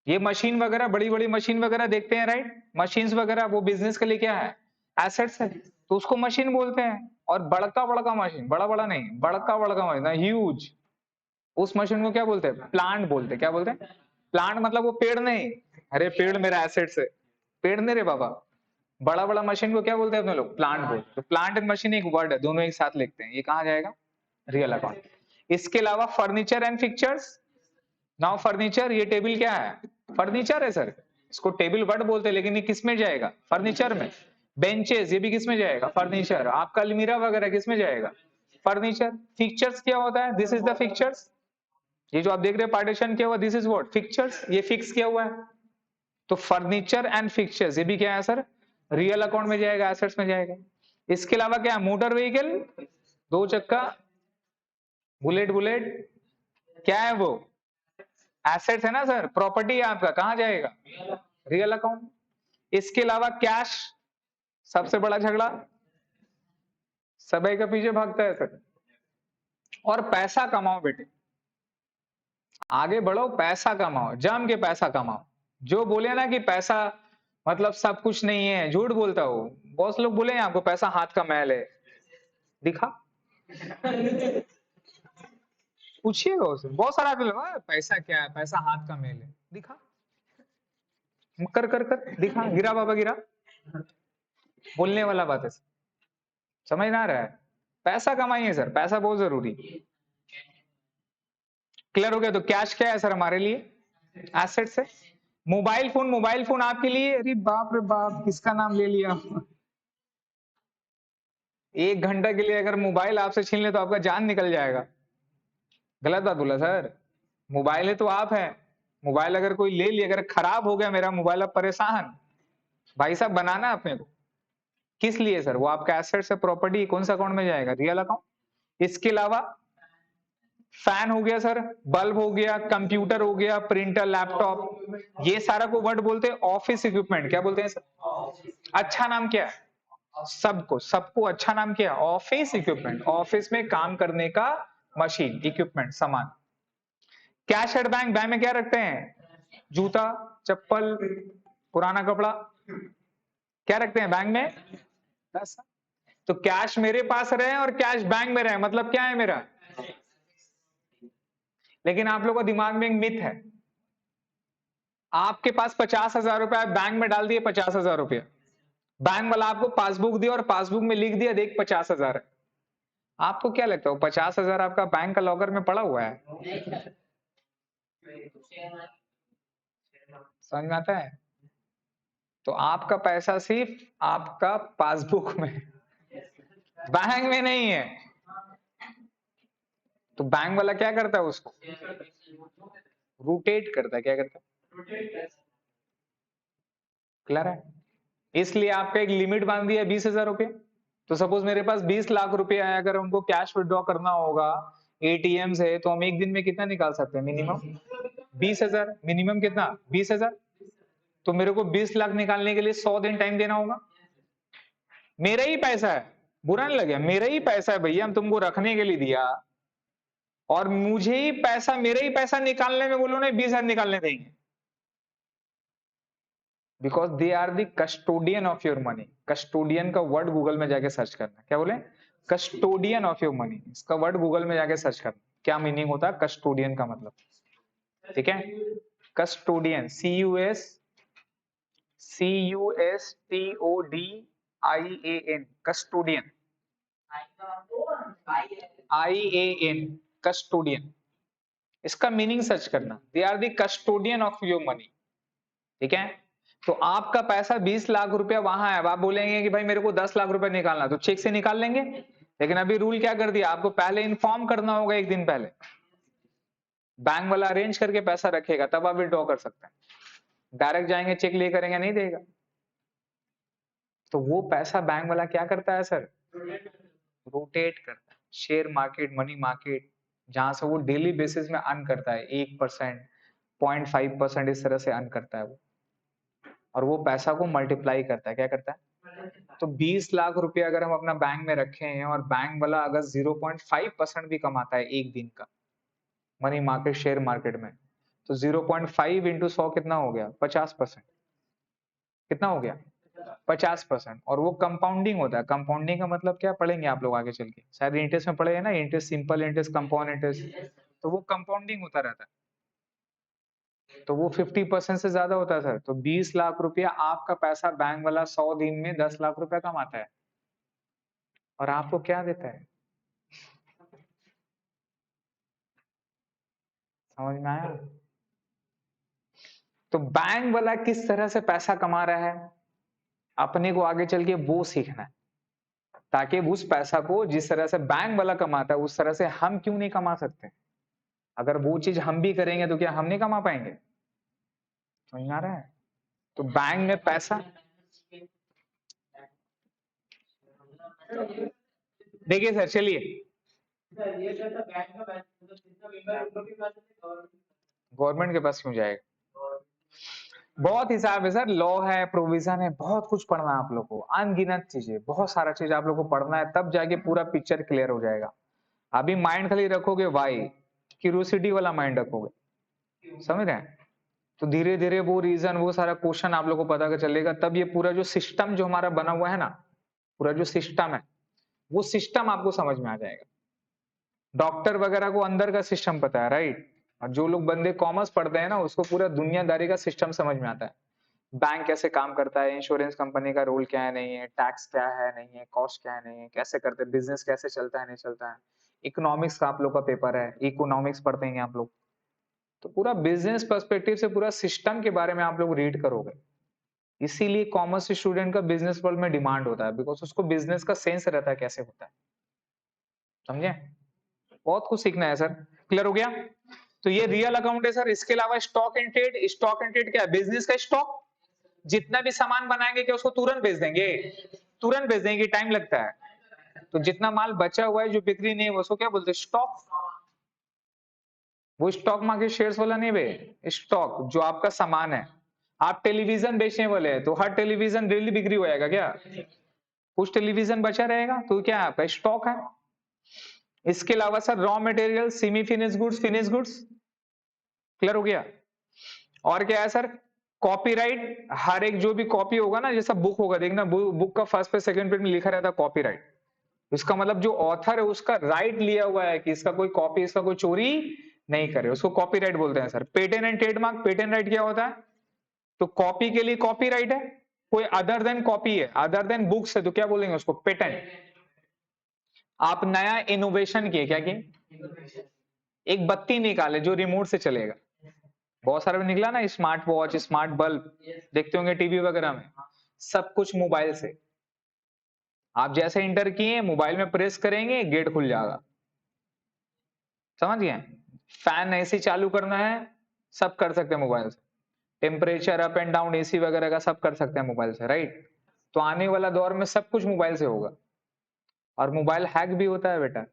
Speaker 1: ये मशीन वगैरह, बड़ी बड़ी मशीन वगैरह देखते हैं, राइट। मशीन्स वगैरह वो बिजनेस के लिए क्या है, एसेट्स है, तो उसको मशीन बोलते हैं। और बड़का बड़का मशीन, बड़ा बड़ा नहीं, बड़का बड़का मशीन, ह्यूज, उस मशीन को क्या बोलते हैं, प्लांट बोलते हैं। क्या बोलते हैं, प्लांट मतलब वो पेड़ नहीं, अरे पेड़ मेरा एसेट्स है, पेड़ नहीं रे बाबा। बड़ा बड़ा मशीन को क्या बोलते हैं अपने लोग, प्लांट बोलते हैं। तो प्लांट एंड मशीन एक वर्ड है, दोनों एक साथ लिखते हैं, ये कहां जाएगा, रियल अकाउंट। इसके अलावा furniture and fixtures, now furniture, ये टेबल क्या है, फर्नीचर है सर, इसको टेबल वर्ड बोलते हैं, लेकिन ये किस में जाएगा, फर्नीचर में। बेंचेस, ये भी किस में जाएगा, फर्नीचर। आपका अलमीरा वगैरह किस में जाएगा, फर्नीचर। फिक्चर्स क्या होता है, दिस इज द फिक्चर्स, ये जो आप देख रहे हैं पार्टीशन किया हुआ, दिस इज व्हाट, फिक्चर्स, ये फिक्स किया हुआ है। तो फर्नीचर एंड फिक्चर्स ये भी क्या है सर, रियल अकाउंट में जाएगा, एसेट्स में जाएगा। इसके अलावा क्या, मोटर व्हीकल, 2 चक्का, बुलेट, क्या है वो, एसेट्स है ना सर, प्रॉपर्टी है आपका, कहां जाएगा, रियल अकाउंट। इसके अलावा कैश, सबसे बड़ा झगड़ा, सभी का पीछे भागता है सर। और पैसा कमाओ बेटे, आगे बढ़ो, पैसा कमाओ, जम के पैसा कमाओ। जो बोले ना कि पैसा मतलब सब कुछ नहीं है, झूठ बोलता हो। बहुत लोग बोले आपको पैसा हाथ का मैल है, दिखा पूछिएगा उससे, बहुत सारा आदमी लगा पैसा क्या है, पैसा हाथ का मैल है, दिखा, कर कर कर दिखा, गिरा बाबा गिरा, बोलने वाला बात है, समझ ना आ रहा है। पैसा कमाइए सर, पैसा बहुत जरूरी। क्लियर हो गया। तो कैश क्या है सर हमारे लिए, एसेट्स है। मोबाइल फोन आपके लिए, अरे बाप रे बाप, किसका नाम ले लिया। 1 घंटा के लिए अगर मोबाइल आपसे छीन ले तो आपका जान निकल जाएगा। गलत बात बोला सर, मोबाइल है तो आप है। मोबाइल अगर कोई ले लिया, अगर खराब हो गया मेरा मोबाइल, अब परेशान। भाई साहब बनाना है अपने को, किस लिए सर, वो आपका एसेट्स है, प्रॉपर्टी, कौन सा अकाउंट में जाएगा, रियल अकाउंट। इसके अलावा फैन हो गया सर, बल्ब हो गया, कंप्यूटर हो गया, प्रिंटर, लैपटॉप, ये सारा को वर्ड बोलते हैं ऑफिस इक्विपमेंट। क्या बोलते हैं सर, अच्छा नाम क्या है, सबको अच्छा नाम क्या है, ऑफिस इक्विपमेंट। ऑफिस में काम करने का मशीन, इक्विपमेंट, सामान। कैश एट बैंक, बैंक में क्या रखते हैं, जूता, चप्पल, पुराना कपड़ा, क्या रखते हैं बैंक में, पैसा। तो कैश मेरे पास रहे और कैश बैंक में रहे, मतलब क्या है मेरा। लेकिन आप लोगों का दिमाग में एक मिथ है, आपके पास 50,000 रुपया, बैंक में डाल दिए 50,000 रुपया, बैंक वाला आपको पासबुक दिया और पासबुक में लिख दिया देख 50,000 है। आपको क्या लगता है 50,000 आपका बैंक का लॉकर में पड़ा हुआ है, समझ में आता है। तो आपका पैसा सिर्फ आपका पासबुक में, बैंक में नहीं है। तो बैंक वाला क्या करता है, उसको रोटेट करता है, क्या करता है, क्लियर है। इसलिए आपका एक लिमिट बांध दिया है 20,000 रुपये। तो सपोज मेरे पास 20 लाख रुपए है, अगर हमको कैश विड्रॉ करना होगा एटीएम से, तो हम एक दिन में कितना निकाल सकते हैं, मिनिमम 20,000, मिनिमम कितना 20,000। तो मेरे को 20 लाख निकालने के लिए 100 दिन टाइम देना होगा। मेरा ही पैसा है, बुरा नहीं लगे, मेरा ही पैसा है भैया, हम तुमको रखने के लिए दिया, और मुझे ही पैसा, मेरा ही पैसा निकालने में बोलो ना 20,000 निकालने देंगे, because they are the custodian of your money. Custodian का वर्ड गूगल में जाके सर्च करना, क्या बोले, कस्टोडियन ऑफ योर मनी। इसका वर्ड गूगल में जाके सर्च करना, क्या मीनिंग होता है कस्टोडियन का मतलब, ठीक है। Custodian, CUSTODIAN, custodian, IAN, custodian. इसका मीनिंग सर्च करना, they are the custodian of your money, ठीक है। तो आपका पैसा 20 लाख रुपया वहां है, अब आप बोलेंगे कि भाई मेरे को 10 लाख रुपया निकालना, तो चेक से निकाल लेंगे। लेकिन अभी रूल क्या कर दिया, आपको पहले इन्फॉर्म करना होगा, एक दिन पहले बैंक वाला अरेंज करके पैसा रखेगा, तब आप विड्रॉ कर सकते हैं। डायरेक्ट जाएंगे चेक ले करेंगे, नहीं देगा। तो वो पैसा बैंक वाला क्या करता है सर, रोटेट करता है, शेयर मार्केट, मनी मार्केट, जहां से वो डेली बेसिस में अर्न करता है, 1%, 0.5% इस तरह से अर्न करता है वो, और वो पैसा को मल्टीप्लाई करता है, क्या करता है। तो 20 लाख रुपया अगर हम अपना बैंक में रखे हैं, और बैंक वाला अगर 0.5% भी कमाता है एक दिन का मनी मार्केट, शेयर मार्केट में, तो 0.5 इंटू 100 कितना हो गया, 50%। कितना हो गया, 50%। और वो कंपाउंडिंग होता है। कंपाउंडिंग का मतलब क्या पढ़ेंगे आप लोग आगे चल के, शायद इंटरेस्ट में पढ़े हैं ना, interest, simple interest, compound interest. तो वो कंपाउंडिंग होता रहता है, तो वो 50% से ज्यादा होता है सर। तो 20 लाख रुपया आपका पैसा, बैंक वाला 100 दिन में 10 लाख रुपया कमाता है, और आपको क्या देता है, समझ में आया। तो बैंक वाला किस तरह से पैसा कमा रहा है, अपने को आगे चल के वो सीखना है, ताकि उस पैसा को जिस तरह से बैंक वाला कमाता है उस तरह से हम क्यों नहीं कमा सकते। अगर वो चीज हम भी करेंगे तो क्या हम नहीं कमा पाएंगे, समझ में आ रहा है। तो बैंक में पैसा, देखिए सर चलिए, गवर्नमेंट के पास क्यों जाएगा? बहुत हिसाब है सर, लॉ है, प्रोविजन है, बहुत कुछ पढ़ना है आप लोग को, अनगिनत चीजें, बहुत सारा चीज आप लोग को पढ़ना है, तब जाके पूरा पिक्चर क्लियर हो जाएगा। अभी माइंड खाली रखोगे वाई, क्यूरियोसिटी वाला माइंड रखोगे, समझ रहे हैं? तो धीरे धीरे वो रीजन, वो सारा क्वेश्चन आप लोग को पता चलेगा, तब ये पूरा जो सिस्टम जो हमारा बना हुआ है ना, पूरा जो सिस्टम है, वो सिस्टम आपको समझ में आ जाएगा। डॉक्टर वगैरह को अंदर का सिस्टम पता है, राइट? और जो लोग बंदे कॉमर्स पढ़ते हैं ना, उसको पूरा दुनियादारी का सिस्टम समझ में आता है। बैंक कैसे काम करता है, इंश्योरेंस कंपनी का रोल क्या है, नहीं है, टैक्स क्या है, नहीं है, कॉस्ट क्या है, नहीं है, कैसे करते हैं, बिजनेस कैसे चलता है, नहीं चलता है। इकोनॉमिक्स का आप लोग का पेपर है, इकोनॉमिक्स पढ़ते हैं आप लोग, तो पूरा बिजनेस पर्सपेक्टिव से पूरा सिस्टम के बारे में आप लोग रीड करोगे। इसीलिए कॉमर्स स्टूडेंट का बिजनेस वर्ल्ड में डिमांड होता है, बिकॉज उसको बिजनेस का सेंस रहता है कैसे होता है, समझे? बहुत कुछ सीखना है सर, क्लियर हो गया? तो ये रियल अकाउंट है सर। इसके अलावा stock and trade, stock and trade क्या है? बिजनेस का स्टॉक, जितना भी सामान बनाएंगे क्या उसको तुरंत बेच देंगे? तुरंत बेच देंगे, टाइम लगता है। तो जितना माल बचा हुआ है जो बिक्री नहीं है उसको क्या बोलते हैं? स्टॉक। वो स्टॉक मार्केट शेयर्स वाला नहीं बे, स्टॉक जो आपका सामान है। आप टेलीविजन बेचने वाले हैं तो हर टेलीविजन डेली बिक्री हो जाएगा क्या? कुछ टेलीविजन बचा रहेगा तो क्या है आपका? स्टॉक है। इसके अलावा sir raw material, semi finish goods, finish goods, clear हो गया? और क्या है सर? कॉपीराइट, हर एक जो भी कॉपी होगा ना, जैसा बुक होगा, देखना बुक का फर्स्ट पे सेकंड पेज में लिखा रहता है कॉपीराइट। इसका मतलब जो ऑथर है उसका राइट लिया हुआ है कि इसका कोई कॉपी, इसका कोई चोरी नहीं करे, उसको कॉपीराइट बोलते हैं sir. Patent and trademark, patent right क्या होता है? तो कॉपी के लिए कॉपीराइट है, कोई अदर देन कॉपी है, अदर देन बुक्स है, तो क्या बोलेंगे उसको? पेटेंट। आप नया इनोवेशन किए, क्या किए? एक बत्ती निकाले जो रिमोट से चलेगा। बहुत सारे में निकला ना, स्मार्ट वॉच, स्मार्ट बल्ब, देखते होंगे टीवी वगैरह में, सब कुछ मोबाइल से। आप जैसे इंटर किए, मोबाइल में प्रेस करेंगे, गेट खुल जाएगा, समझ गए? फैन एसी चालू करना है, सब कर सकते हैं मोबाइल से। Temperature up and down AC वगैरह का सब कर सकते हैं मोबाइल से, राइट? तो आने वाला दौर में सब कुछ मोबाइल से होगा, और मोबाइल हैक भी होता है बेटा।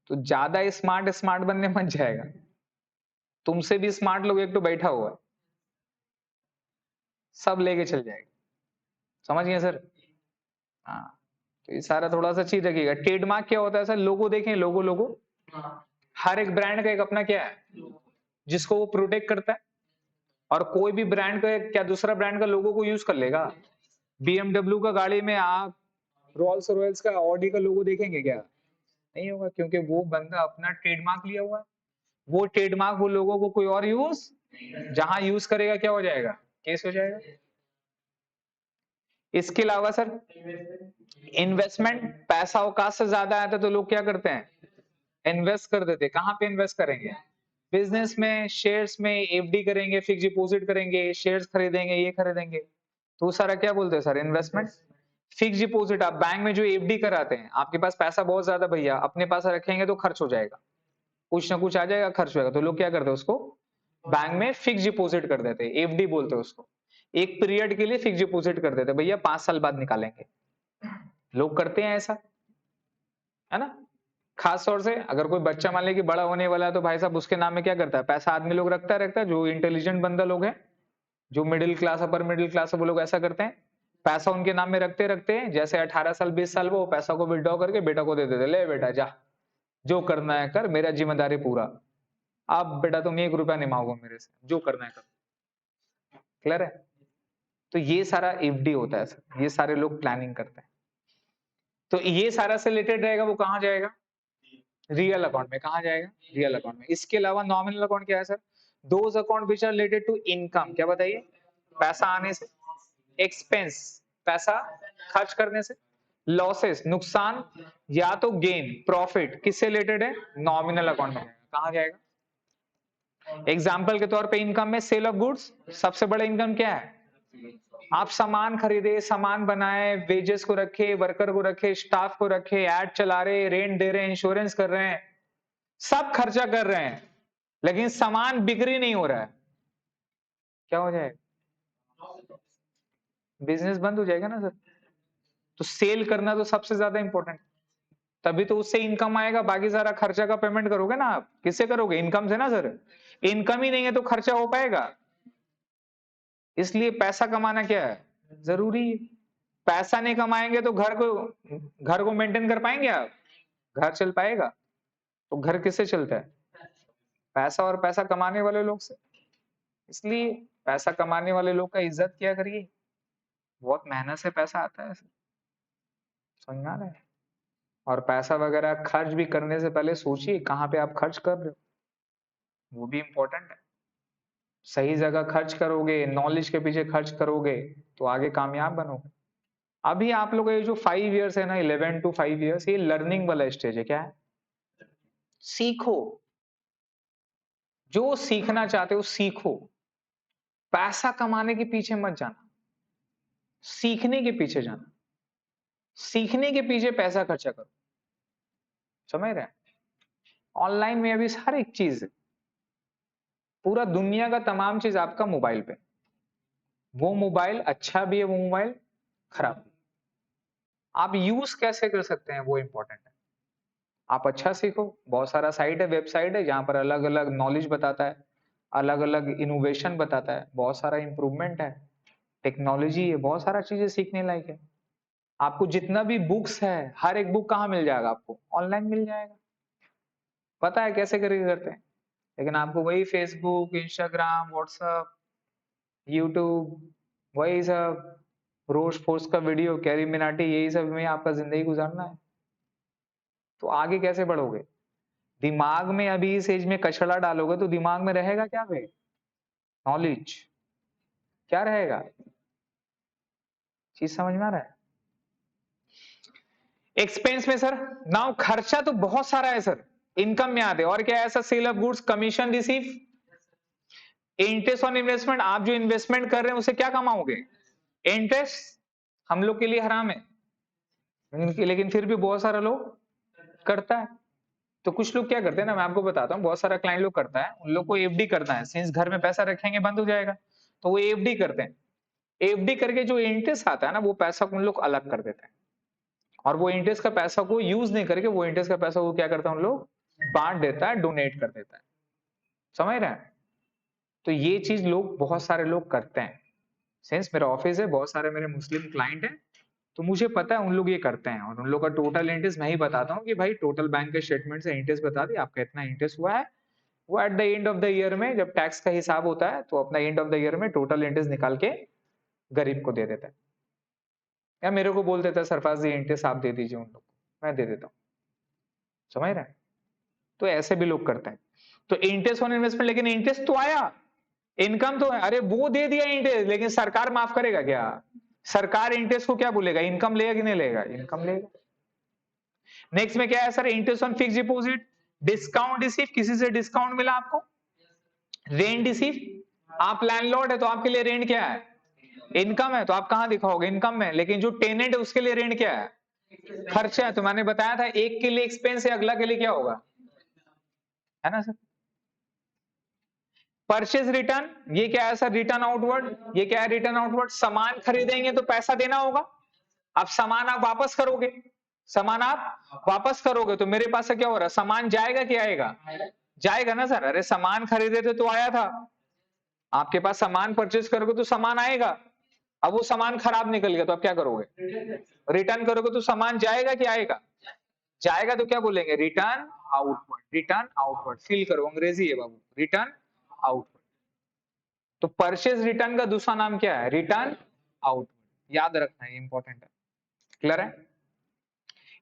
Speaker 1: तो ज्यादा स्मार्ट स्मार्ट बनने मत जाएगा, तुमसे भी स्मार्ट लोग एक तो बैठा हुआ है, सब लेके चल जाएगा, समझ गए सर? हाँ, तो ये सारा थोड़ा सा चीज रखिएगा। ट्रेडमार्क क्या होता है सर? लोगो देखें, लोगो, लोगो, हर एक ब्रांड का एक अपना क्या है जिसको वो प्रोटेक्ट करता है। और कोई भी ब्रांड का क्या दूसरा ब्रांड का लोगो को यूज कर लेगा? बीएमडब्ल्यू का गाड़ी में आप रोल्स रॉयल्स का, ऑडी का लोगो देखेंगे क्या? नहीं होगा, क्योंकि वो बंदा अपना ट्रेडमार्क लिया हुआ है। वो ट्रेडमार्क वो लोगों को कोई और यूज, जहां यूज करेगा क्या हो जाएगा? केस हो जाएगा। इसके अलावा सर इन्वेस्टमेंट, पैसा औकात से ज्यादा आता है तो लोग क्या करते हैं? इन्वेस्ट कर देते। कहां पे इन्वेस्ट करेंगे? बिजनेस में, शेयर्स में, एफडी करेंगे, फिक्स डिपॉजिट करेंगे, शेयर्स खरीदेंगे, ये खरीदेंगे, तो सारा क्या बोलते हैं सर? इन्वेस्टमेंट। फिक्स डिपॉजिट, आप बैंक में जो एफडी कराते हैं, आपके पास पैसा बहुत ज्यादा भैया, अपने पास रखेंगे तो खर्च हो जाएगा, कुछ ना कुछ आ जाएगा, खर्च होगा, तो लोग क्या करते हैं उसको बैंक में फिक्स डिपॉजिट कर देते हैं, एफडी बोलते हैं उसको। एक पीरियड के लिए फिक्स डिपॉजिट कर देते हैं, भैया 5 साल बाद निकालेंगे, लोग करते हैं ऐसा, है ना? खास तौर से अगर कोई बच्चा मान ले कि बड़ा होने वाला है, तो भाई साहब उसके नाम में क्या करता है? पैसा आदमी लोग रखता है, जो इंटेलिजेंट बंदा लोग है, जो middle class, upper middle class है, वो लोग ऐसा करते हैं, पैसा उनके नाम में रखते रखते हैं, जैसे 18 साल 20 साल वो पैसा को विड्रॉ करके बेटा को दे देते, ले बेटा जा, जो करना है कर, मेरा जिम्मेदारी पूरा, अब बेटा तुम 1 रुपया नहीं मांगो मेरे से, जो करना है कर। क्लियर है? तो ये सारा एफडी होता है सर, ये सारे लोग प्लानिंग करते हैं। तो ये सारा से रिलेटेड रहेगा, वो कहाँ जाएगा? रियल अकाउंट में। कहाँ जाएगा? रियल अकाउंट में। इसके अलावा नॉमिनल अकाउंट क्या है sir? Those account which are related to income, क्या बताइए? पैसा आने से। एक्सपेंस, पैसा खर्च करने से। लॉसेस, नुकसान, या तो गेन, प्रॉफिट, किससे रिलेटेड है? नॉमिनल अकाउंट में। कहाँ जाएगा? एग्जाम्पल के तौर पे इनकम में सेल ऑफ गुड्स, सबसे बड़ा इनकम क्या है? आप सामान खरीदे, सामान बनाए, वेजेस को रखे, वर्कर को रखे, स्टाफ को रखे, एड चला रहे, रेंट दे रहे हैं, इंश्योरेंस कर रहे हैं, सब खर्चा कर रहे हैं, लेकिन सामान बिक्री नहीं हो रहा है, क्या हो जाएगा? बिजनेस बंद हो जाएगा ना सर। तो सेल करना तो सबसे ज्यादा इंपॉर्टेंट, तभी तो उससे इनकम आएगा। बाकी सारा खर्चा का पेमेंट करोगे ना आप, किससे करोगे? इनकम से ना सर। इनकम ही नहीं है तो खर्चा हो पाएगा? इसलिए पैसा कमाना क्या है, जरूरी है। पैसा नहीं कमाएंगे तो घर को मेंटेन कर पाएंगे आप? घर चल पाएगा? तो घर किससे चलता है? पैसा, और पैसा कमाने वाले लोग से। इसलिए पैसा कमाने वाले लोग का इज्जत किया करिए, बहुत मेहनत से पैसा आता है, समझ में आ रहा है? और पैसा वगैरह खर्च भी करने से पहले सोचिए कहाँ पे आप खर्च कर रहे हो, वो भी इम्पोर्टेंट है। सही जगह खर्च करोगे, नॉलेज के पीछे खर्च करोगे तो आगे कामयाब बनोगे। अभी आप लोग ये जो 5 इयर्स है ना, 11 to 5 इयर्स, ये लर्निंग वाला स्टेज है। क्या है? सीखो, जो सीखना चाहते हो सीखो। पैसा कमाने के पीछे मत जाना, सीखने के पीछे जाना। सीखने के पीछे पैसा खर्चा करो, समझ रहे हैं? ऑनलाइन में अभी हर एक चीज है, पूरा दुनिया का तमाम चीज आपका मोबाइल पे। वो मोबाइल अच्छा भी है, वो मोबाइल खराब भी। आप यूज कैसे कर सकते हैं वो इंपॉर्टेंट है। आप अच्छा सीखो, बहुत सारा साइट है, वेबसाइट है जहां पर अलग अलग नॉलेज बताता है, अलग अलग इनोवेशन बताता है, बहुत सारा इंप्रूवमेंट है, टेक्नोलॉजी है, बहुत सारा चीजें सीखने लायक है। आपको जितना भी बुक्स है, हर एक बुक कहाँ मिल जाएगा? आपको ऑनलाइन मिल जाएगा। पता है कैसे करके करते हैं, लेकिन आपको वही फेसबुक, इंस्टाग्राम, व्हाट्सएप, यूट्यूब, वही सब रोज फोर्स का वीडियो, कैरी मिनाटी, यही सब में आपका जिंदगी गुजारना है। तो आगे कैसे बढ़ोगे? दिमाग में अभी इस एज में कचड़ा डालोगे तो दिमाग में रहेगा क्या? वे नॉलेज क्या रहेगा? चीज समझ में आ रहा है? एक्सपेंस में सर, नाउ खर्चा तो बहुत सारा है सर, इनकम में आते और क्या है sir? Sale of goods, commission receive, interest on investment. आप जो इन्वेस्टमेंट कर रहे हैं उसे क्या कमाओगे? इंटरेस्ट। हम लोग के लिए हराम है, लेकिन फिर भी बहुत सारा लोग करता है। तो कुछ लोग क्या करते हैं ना, मैं आपको बताता हूँ, बहुत सारा क्लाइंट लोग करता है, उन लोग को एफडी करना है, सिंस घर में पैसा रखेंगे बंद हो जाएगा, तो वो एफडी करते हैं। एफडी करके जो इंटरेस्ट आता है ना, वो पैसा को उन लोग अलग कर देते हैं, और वो इंटरेस्ट का पैसा को यूज नहीं करके वो इंटरेस्ट का पैसा को क्या करता है उन लोग? बांट देता है, डोनेट कर देता है। समझ रहे हैं? तो ये चीज लोग, बहुत सारे लोग करते हैं। सिंस मेरा ऑफिस है, बहुत सारे मेरे मुस्लिम क्लाइंट हैं, तो मुझे पता है उन लोग ये करते हैं, और उन लोग का टोटल इंटरेस्ट मैं ही बताता हूँ कि भाई टोटल बैंक के स्टेटमेंट से इंटरेस्ट बता दिया आपका इतना इंटरेस्ट हुआ है। वो at the end of the year में जब टैक्स का हिसाब होता है तो अपना एंड ऑफ द ईयर में टोटल इंटरेस्ट निकाल के गरीब को दे देता है, या मेरे को बोल देता है सरफराज जी इंटरेस्ट आप दे दीजिए उन लोग को, मैं दे देता हूँ। समझ रहे हैं? तो ऐसे भी लोग करते हैं। तो इंटरेस्ट ऑन इन्वेस्टमेंट, लेकिन इंटरेस्ट तो आया, इनकम तो है, अरे वो दे दिया इंटरेस्ट, लेकिन सरकार माफ करेगा क्या? सरकार इंटरेस्ट को क्या बोलेगा? इनकम लेगा कि नहीं लेगा? इनकम लेगा। नेक्स्ट में क्या है sir? Interest on fix deposit, discount receive, किसी से डिस्काउंट मिला आपको, रेंट रिसीव। आप लैंडलॉर्ड है तो आपके लिए रेंट क्या है? इनकम है, तो आप कहां दिखाओगे? इनकम में। लेकिन जो टेनेंट है उसके लिए रेंट क्या है? खर्चा है। तो मैंने बताया था एक के लिए एक्सपेंस है, अगला के लिए क्या होगा, है ना सर? परचेज रिटर्न, ये क्या है सर? Return outward. ये क्या है? Return outward. सामान खरीदेंगे तो पैसा देना होगा, अब सामान आप वापस करोगे, सामान आप वापस करोगे तो मेरे पास से क्या हो रहा है? सामान जाएगा कि आएगा? जाएगा ना सर। अरे सामान खरीदे थे तो आया था, आपके पास सामान परचेज करोगे तो सामान आएगा। अब वो सामान खराब निकल गया तो आप क्या करोगे? रिटर्न करोगे। तो सामान जाएगा कि आएगा? जाएगा। तो क्या बोलेंगे? Return outward. Return outward, feel करो, अंग्रेजी है बाबू, रिटर्न आउटवर्ड। तो परचेज रिटर्न का दूसरा नाम क्या है? Return outward. याद रखना है, इंपॉर्टेंट है। क्लियर है?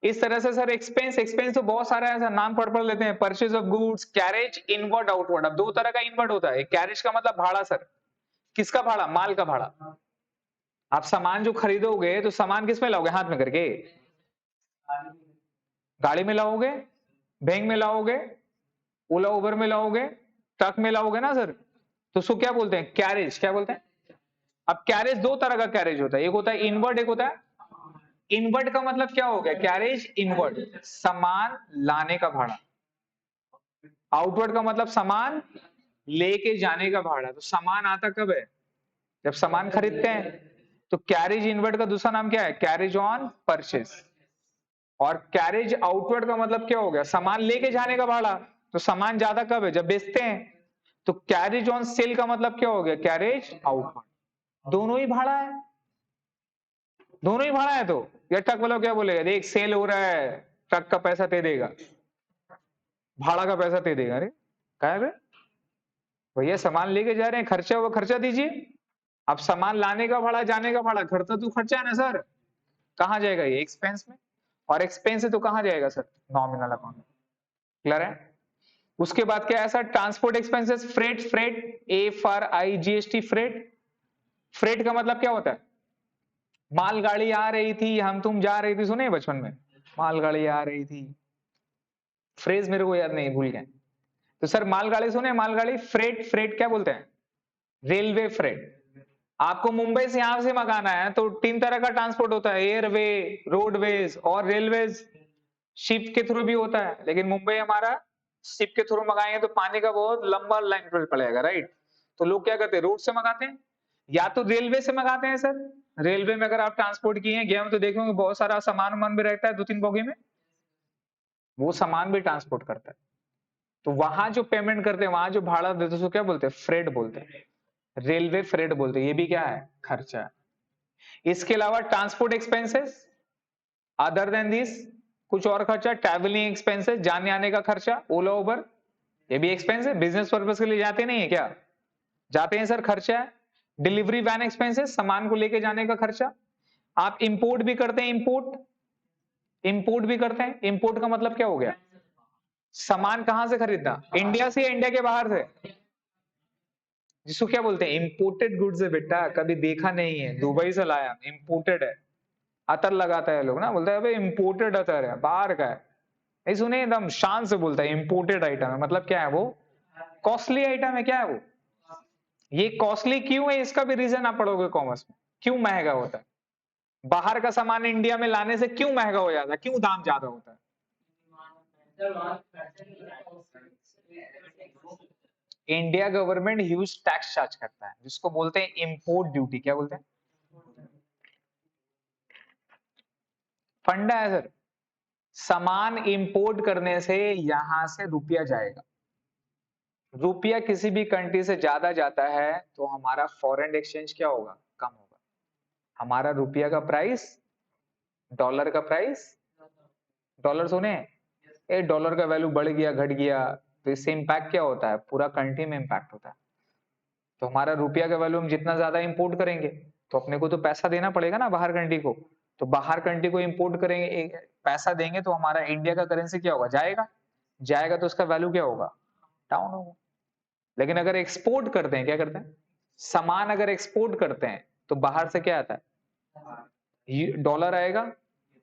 Speaker 1: इस तरह से सर एक्सपेंस, एक्सपेंस तो बहुत सारा है सर, नाम पढ़ लेते हैं। Purchase of goods, carriage, inward, outward. अब दो तरह का इनवर्ड होता है, कैरेज का मतलब भाड़ा सर, किसका भाड़ा? माल का भाड़ा। आप सामान जो खरीदोगे तो सामान किस में लाओगे? हाथ में करके, गाड़ी में लाओगे, बैंक में लाओगे, ओला उबर में लाओगे, ट्रक में लाओगे ना सर, तो उसको क्या बोलते हैं? कैरेज। क्या बोलते हैं? अब कैरेज दो तरह का कैरेज होता है, एक होता है इनवर्ड, एक होता है। इनवर्ड का मतलब क्या हो गया? कैरेज इनवर्ड, सामान लाने का भाड़ा। आउटवर्ड का मतलब सामान लेके जाने का भाड़ा। तो सामान आता कब है? जब सामान खरीदते हैं तो कैरेज इनवर्ड का दूसरा नाम क्या है? Carriage on purchase. और कैरेज आउटवर्ड का मतलब क्या हो गया? सामान लेके जाने का भाड़ा। तो सामान ज्यादा कब है? जब बेचते हैं। तो कैरेज ऑन सेल का मतलब क्या हो गया? Carriage outward. दोनों ही भाड़ा है, दोनों ही भाड़ा है। तो ये ट्रक वाला क्या बोलेगा? देख सेल हो रहा है, ट्रक का पैसा दे देगा, भाड़ा का पैसा दे देगा। अरे क्या है भैया, सामान लेके जा रहे हैं, खर्चा वो खर्चा दीजिए। अब सामान लाने का भाड़ा, जाने का भाड़ा, खर्चा तो खर्चा है ना सर। कहाँ जाएगा ये? एक्सपेंस में। और एक्सपेंस है तो कहाँ जाएगा सर? नॉमिनल अकाउंट में। क्लियर है? उसके बाद क्या है sir? Transport expenses, freight. Freight FRIGST, freight. Freight का मतलब क्या होता है? मालगाड़ी आ रही थी, हम तुम जा रही थी, सुने बचपन में? मालगाड़ी आ रही थी, फ्रेज मेरे को याद नहीं, भूल गए। तो सर मालगाड़ी सुने? मालगाड़ी। फ्रेट, फ्रेट क्या बोलते हैं? Railway freight. आपको मुंबई से यहां से मंगाना है तो 3 तरह का ट्रांसपोर्ट होता है, एयरवे, रोडवेज और रेलवेज। शिप के थ्रू भी होता है, लेकिन मुंबई हमारा शिप के थ्रू मंगाएंगे तो पानी का बहुत लंबा लाइन पड़ेगा, राइट? तो लोग क्या करते हैं? रोड से मंगाते हैं या तो रेलवे से मंगाते हैं सर। रेलवे में अगर आप ट्रांसपोर्ट किए हैं, गए हो तो देखेंगे बहुत सारा सामान वामान भी रहता है 2-3 बोगी में, वो सामान भी ट्रांसपोर्ट करता है। तो वहां जो पेमेंट करते हैं, वहां जो भाड़ा देते हैं, उसको क्या बोलते हैं? फ्रेट बोलते हैं। रेलवे फ्रेट बोलते हैं। ये भी क्या है? खर्चा है। इसके अलावा transport expenses, other than this, कुछ और खर्चा, ट्रैवलिंग एक्सपेंसेस, जाने आने का खर्चा, ओला उबर, ये भी एक्सपेंस है। बिजनेस पर्पस के लिए जाते नहीं है क्या? जाते हैं सर, खर्चा है। डिलीवरी वैन एक्सपेंसेस, सामान को लेके जाने का खर्चा। आप इंपोर्ट भी करते हैं, इंपोर्ट, इंपोर्ट भी करते हैं। इंपोर्ट का मतलब क्या हो गया? सामान कहां से खरीदना? इंडिया से या इंडिया के बाहर से? जिसको क्या बोलते हैं? इंपोर्टेड गुड्स है बेटा, कभी देखा नहीं है, दुबई से लाया, इंपोर्टेड है। अतर लगाता है लोग ना, बोलता है अबे इंपोर्टेड अतर है, बाहर का है। नहीं सुने? एकदम शान से बोलता है इंपोर्टेड आइटम है। मतलब क्या है वो? कॉस्टली आइटम है। क्या है वो? ये कॉस्टली क्यों है? इसका भी रीजन आप पढ़ोगे कॉमर्स में, क्यों महंगा होता है। बाहर का सामान इंडिया में लाने से क्यों महंगा हो जाता है, क्यों दाम ज्यादा होता है? India government huge tax charge करता है, जिसको बोलते हैं इंपोर्ट ड्यूटी। क्या बोलते हैं? फंडा है सर। सामान इंपोर्ट करने से यहां से रुपया जाएगा। रुपया किसी भी कंट्री से ज्यादा जाता है तो हमारा फॉरेन एक्सचेंज क्या होगा? कम होगा। हमारा रुपया का प्राइस, डॉलर का प्राइस, डॉलर सुने? ए डॉलर का वैल्यू बढ़ गया, घट गया, तो इससे इम्पैक्ट क्या होता है? पूरा कंट्री में इम्पैक्ट होता है। तो हमारा रुपया का वैल्यू हम जितना ज्यादा इंपोर्ट करेंगे तो अपने को तो पैसा देना पड़ेगा ना बाहर कंट्री को। तो बाहर कंट्री को इंपोर्ट करेंगे, पैसा देंगे तो हमारा इंडिया का करेंसी क्या होगा? जाएगा। जाएगा तो उसका वैल्यू क्या होगा? डाउन होगा। लेकिन अगर एक्सपोर्ट करते हैं, क्या करते हैं? सामान अगर एक्सपोर्ट करते हैं तो बाहर से क्या आता है? डॉलर आएगा।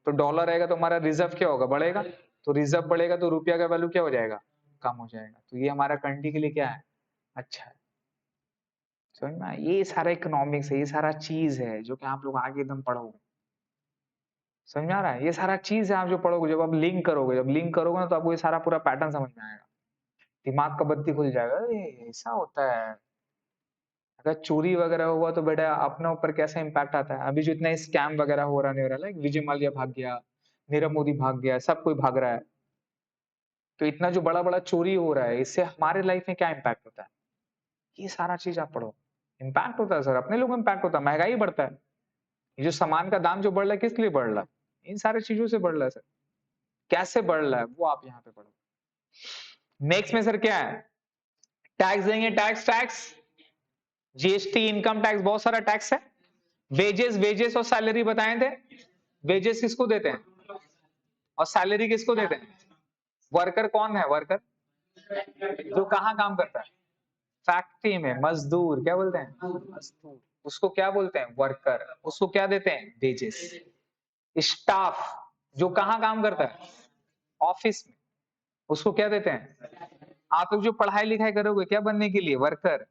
Speaker 1: तो डॉलर आएगा तो हमारा रिजर्व क्या होगा? बढ़ेगा। तो रिजर्व बढ़ेगा तो रुपया का वैल्यू क्या हो जाएगा? कम हो जाएगा। तो ये हमारा कंट्री के लिए क्या है? अच्छा है। समझ में आया? ये सारा इकोनॉमिक्स है, ये सारा चीज है जो कि आप लोग आगे एकदम पढ़ोगे। समझ में आ रहा है? ये सारा चीज है, आप जो पढ़ोगे, जब आप लिंक करोगे, जब लिंक करोगे ना तो आपको ये सारा पूरा पैटर्न समझ में आएगा। दिमाग का बत्ती खुल जाएगा, अरे ऐसा होता है। अगर चोरी वगैरह हुआ तो बेटा अपने ऊपर कैसा इम्पैक्ट आता है। अभी जो इतना स्कैम वगैरह हो रहा, नहीं हो रहा, लाइक विजय माल्या भाग गया, नीरव मोदी भाग गया, सब कोई भाग रहा है। तो इतना जो बड़ा बड़ा चोरी हो रहा है, इससे हमारे लाइफ में क्या इम्पैक्ट होता है? ये सारा चीज आप पढ़ो। इम्पैक्ट होता है सर, अपने लोग में इम्पैक्ट होता है, महंगाई बढ़ता है। ये जो सामान का दाम जो बढ़ रहा है, किस लिए बढ़ रहा है? इन सारी चीजों से बढ़ रहा है सर। कैसे बढ़ रहा है वो आप यहाँ पे पढ़ो। नेक्स्ट में सर क्या है? टैक्स देंगे, tax, tax, GST, income tax, बहुत सारा टैक्स है। वेजेस, वेजेस और सैलरी बताए थे। वेजेस किसको देते हैं और सैलरी किसको देते हैं? वर्कर कौन है? वर्कर जो कहाँ काम करता है? फैक्ट्री में। मजदूर क्या बोलते हैं? मजदूर। उसको क्या बोलते हैं? वर्कर। उसको क्या देते हैं? वेजेस। स्टाफ जो कहाँ काम करता है? ऑफिस में। उसको क्या देते हैं? आप लोग जो पढ़ाई लिखाई करोगे क्या बनने के लिए? वर्कर।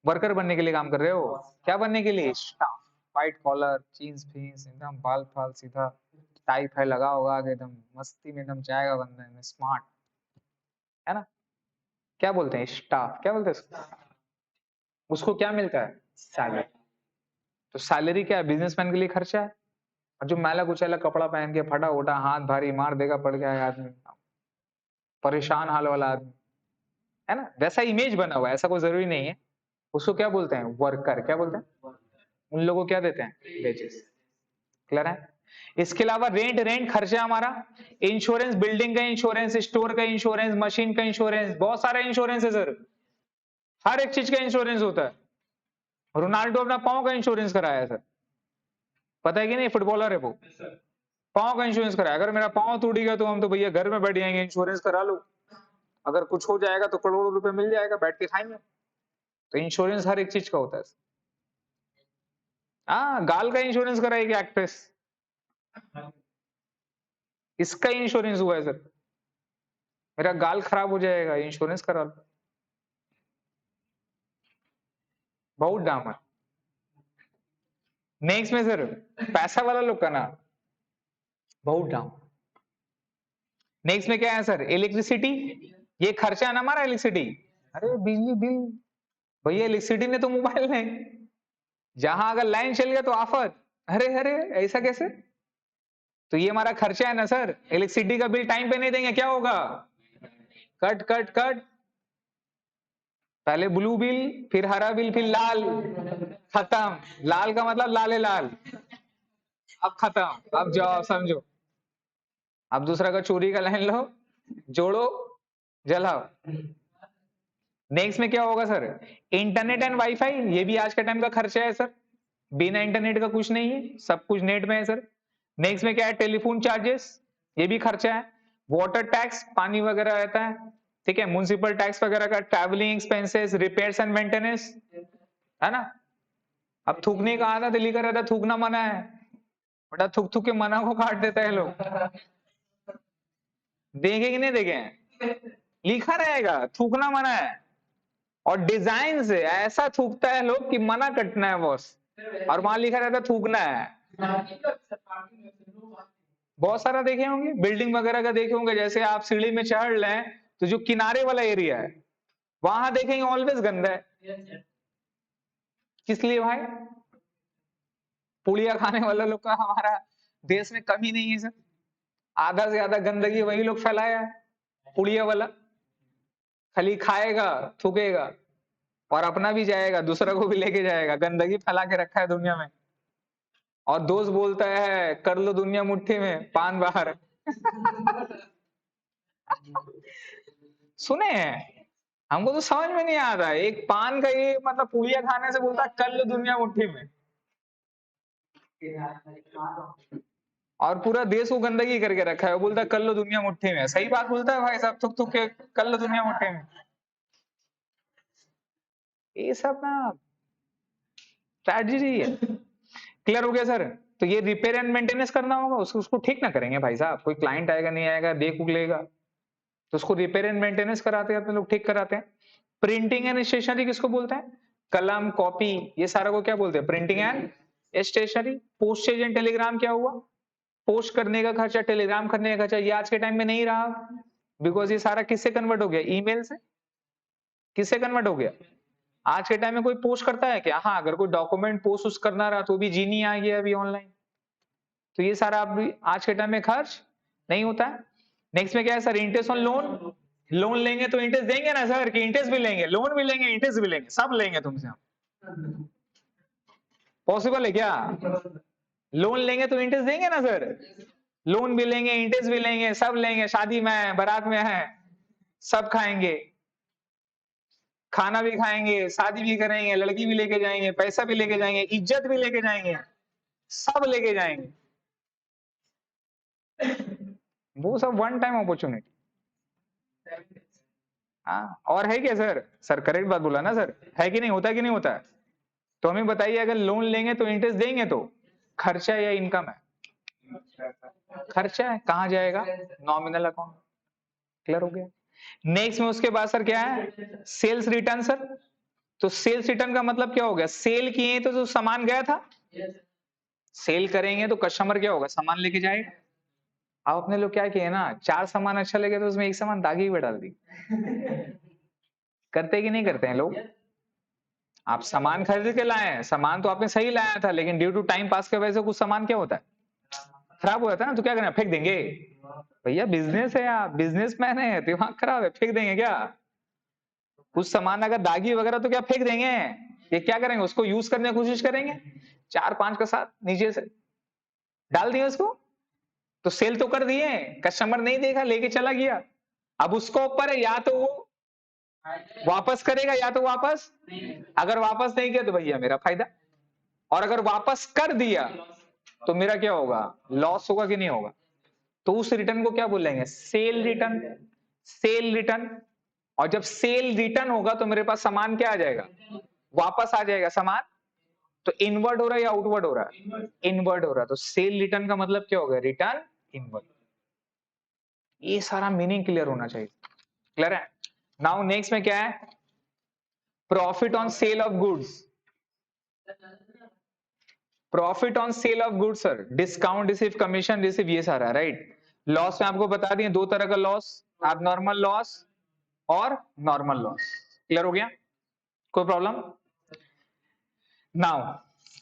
Speaker 1: वर्कर बनने के लिए काम कर रहे हो। क्या बनने के लिए? स्टाफ। व्हाइट कॉलर, जीन्स फीन्स, एकदम बाल फाल सीधा, टाई फाई लगा होगा, एकदम मस्ती में एकदम जाएगा बंदा में, स्मार्ट, है ना? क्या बोलते हैं? स्टाफ। क्या बोलते हैं उसको? उसको क्या मिलता है? सैलरी। तो सैलरी क्या है, बिजनेसमैन के लिए खर्चा है। और जो मैला कुचैला कपड़ा पहन के फटा उटा हाथ भारी मार देगा पड़ गया है आदमी, परेशान हाल वाला आदमी, है ना, वैसा इमेज बना हुआ है, ऐसा कोई जरूरी नहीं है। उसको क्या बोलते हैं, वर्कर, क्या बोलते हैं, उन लोगों को क्या देते हैं, वेजेस। क्लियर है। इसके अलावा रेंट, रेंट खर्चा हमारा, इंश्योरेंस, बिल्डिंग का इंश्योरेंस, स्टोर का इंश्योरेंस, मशीन का इंश्योरेंस, बहुत सारा इंश्योरेंस है सर, हर एक चीज का इंश्योरेंस होता है। रोनाल्डो अपना पांव का इंश्योरेंस कराया है सर, पता है कि नहीं, फुटबॉलर है वो, पांव का इंश्योरेंस कराया। अगर मेरा पांव टूट गया तो हम तो भैया घर में बैठ जाएंगे, इंश्योरेंस करा लो, अगर कुछ हो जाएगा तो करोड़ों रुपए मिल जाएगा, बैठ के खाएंगे। तो इंश्योरेंस हर एक चीज का होता है। हाँ, गाल का इंश्योरेंस कराएगी एक्ट्रेस, इसका इंश्योरेंस हुआ है सर, मेरा गाल खराब हो जाएगा, इंश्योरेंस करा लो। बहुत दाम है। नेक्स्ट में सर पैसा वाला लोग का ना बहुत दाम। नेक्स्ट में क्या है सर, इलेक्ट्रिसिटी, ये खर्चा है ना हमारा इलेक्ट्रिसिटी। अरे बिजली बिल, भैया इलेक्ट्रिसिटी ने तो मोबाइल नहीं, जहां अगर लाइन चल गया तो आफत। अरे अरे ऐसा कैसे, तो ये हमारा खर्चा है ना सर। इलेक्ट्रिसिटी का बिल टाइम पे नहीं देंगे क्या होगा, कट कट कट, पहले ब्लू बिल, फिर हरा बिल, फिर लाल, खत्म। लाल का मतलब लाले लाल, अब खत्म, अब जाओ समझो, अब दूसरा का चोरी का लाइन लो, जोड़ो, जलाओ। नेक्स्ट में क्या होगा सर, इंटरनेट एंड वाईफाई, ये भी आज का टाइम का खर्चा है सर, बिना इंटरनेट का कुछ नहीं है, सब कुछ नेट में है सर। नेक्स्ट में क्या है, टेलीफोन चार्जेस, ये भी खर्चा है। वाटर टैक्स, पानी वगैरह रहता है, ठीक है, म्युनिसिपल टैक्स वगैरह का, travelling expenses, repairs and maintenance, है ना। अब थूकने का आता, दिल्ली का रहता, थूकना मना है, बड़ा थूक थूक के मना को काट देता है लोग, देखे कि नहीं देखे, लिखा रहेगा थूकना मना है, और डिजाइन से ऐसा थूकता है लोग कि मना कटना है बॉस, और वहां लिखा रहता है थूकना है। बहुत सारा देखे होंगे, बिल्डिंग वगैरह का देखे होंगे, जैसे आप सीढ़ी में चढ़ लें तो जो किनारे वाला एरिया है वहां देखेंगे ऑलवेज गंदा है। किस लिए भाई, पुड़िया खाने वाला लोग का हमारा देश में कमी नहीं है सर, आधा से ज्यादा गंदगी वही लोग फैलाया है, पुड़िया वाला, खाली खाएगा थूकेगा और अपना भी जाएगा, दूसरा को भी लेके जाएगा, गंदगी फैला के रखा है दुनिया में। और दोस्त बोलता है कर लो दुनिया मुट्ठी में, पान बाहर। सुने हैं, हमको तो समझ में नहीं आता, एक पान का ये मतलब पुड़िया खाने से बोलता है कर लो दुनिया मुट्ठी में, और पूरा देश को गंदगी करके रखा है, वो बोलता है कर लो दुनिया मुट्ठी में। सही बात बोलता है भाई साहब, थुक थुक के कर लो दुनिया मुट्ठी में। ये सब ना ट्रेजेडी है। क्लियर हो गया सर। तो ये रिपेयर एंड मेंटेनेंस करना होगा, उसको ठीक ना करेंगे भाई साहब, कोई क्लाइंट आएगा नहीं आएगा देख उग लेगा, तो उसको रिपेयर एंड मेंटेनेंस कराते हैं लोग, ठीक कराते हैं। प्रिंटिंग एंड स्टेशनरी किसको बोलते हैं, कलम कॉपी, ये सारा को क्या बोलते हैं, printing and stationery. Postage and telegram क्या हुआ, पोस्ट करने का खर्चा, टेलीग्राम करने का खर्चा, ये आज के टाइम में नहीं रहा, बिकॉज ये सारा किससे कन्वर्ट हो गया, ईमेल से, किससे कन्वर्ट हो गया। आज के टाइम में कोई पोस्ट करता है क्या, हाँ अगर कोई डॉक्यूमेंट पोस्ट करना रहा तो भी जीनी आ गया अभी ऑनलाइन, तो ये सारा अभी आज के टाइम में खर्च नहीं होता है। नेक्स्ट में क्या है sir, interest on loan, loan लेंगे तो इंटरेस्ट देंगे ना सर, कि इंटरेस्ट भी लेंगे, लोन भी लेंगे, इंटरेस्ट भी लेंगे, सब लेंगे तुमसे हम, पॉसिबल है क्या, लोन लेंगे तो इंटरेस्ट देंगे ना सर, लोन भी लेंगे, इंटरेस्ट भी लेंगे, सब लेंगे, शादी में है, बारात में है, सब खाएंगे, खाना भी खाएंगे, शादी भी करेंगे, लड़की भी लेके जाएंगे, पैसा भी लेके जाएंगे, इज्जत भी लेके जाएंगे, सब लेके जाएंगे। वो सब वन टाइम अपॉर्चुनिटी। हाँ, और है क्या सर, सर करेक्ट बात बोला ना सर, है कि नहीं, होता है कि नहीं होता है। तो हमें बताइए, अगर लोन लेंगे तो इंटरेस्ट देंगे, तो खर्चा या इनकम है, खर्चा है, कहाँ जाएगा, नॉमिनल अकाउंट। क्लियर हो गया। नेक्स्ट में उसके बाद सर क्या है, सेल्स रिटर्न सर। तो सेल्स रिटर्न का मतलब क्या हो गया, सेल किए तो जो सामान गया था, सेल करेंगे तो कस्टमर क्या होगा, सामान लेके जाएगा। अब अपने लोग क्या किए ना, चार सामान अच्छा लगे तो उसमें एक सामान दागी हुए डाल दी, करते कि नहीं करते हैं लोग, आप सामान खरीद के लाए हैं, सामान तो आपने सही लाया था, लेकिन ड्यू टू टाइम पास की वजह से कुछ सामान क्या होता है, खराब हो जाता है ना, तो क्या करें, फेंक देंगे। भैया बिजनेस है, आप बिजनेसमैन है, दिमाग खराब है, फेंक देंगे क्या? कुछ सामान अगर दागी वगैरह तो क्या फेंक देंगे? ये क्या करेंगे, उसको यूज करने की कोशिश करेंगे, 4-5 के साथ नीचे से डाल दिए उसको, तो सेल तो कर दिए, कस्टमर नहीं देखा, लेके चला गया। अब उसको ऊपर है, या तो वो वापस करेगा या तो वापस, अगर वापस नहीं किया तो भैया मेरा फायदा, और अगर वापस कर दिया तो मेरा क्या होगा, लॉस होगा कि नहीं होगा? तो उस रिटर्न को क्या बोलेंगे, सेल रिटर्न। Cell return. और जब सेल रिटर्न होगा तो मेरे पास सामान क्या आ जाएगा, वापस आ जाएगा सामान। तो इनवर्ड हो रहा है या आउटवर्ड हो रहा है, इनवर्ड हो रहा है। तो सेल रिटर्न का मतलब क्या होगा, रिटर्न इनवर्ड। ये सारा मीनिंग क्लियर होना चाहिए। क्लियर है? नाउ नेक्स्ट में क्या है, profit on sale of goods. Profit on sale of goods sir, discount receive, commission receive, ये सारा राइट। लॉस में आपको बता दिए दो तरह का लॉस, एबनॉर्मल लॉस और नॉर्मल लॉस। क्लियर हो गया, कोई प्रॉब्लम? नाउ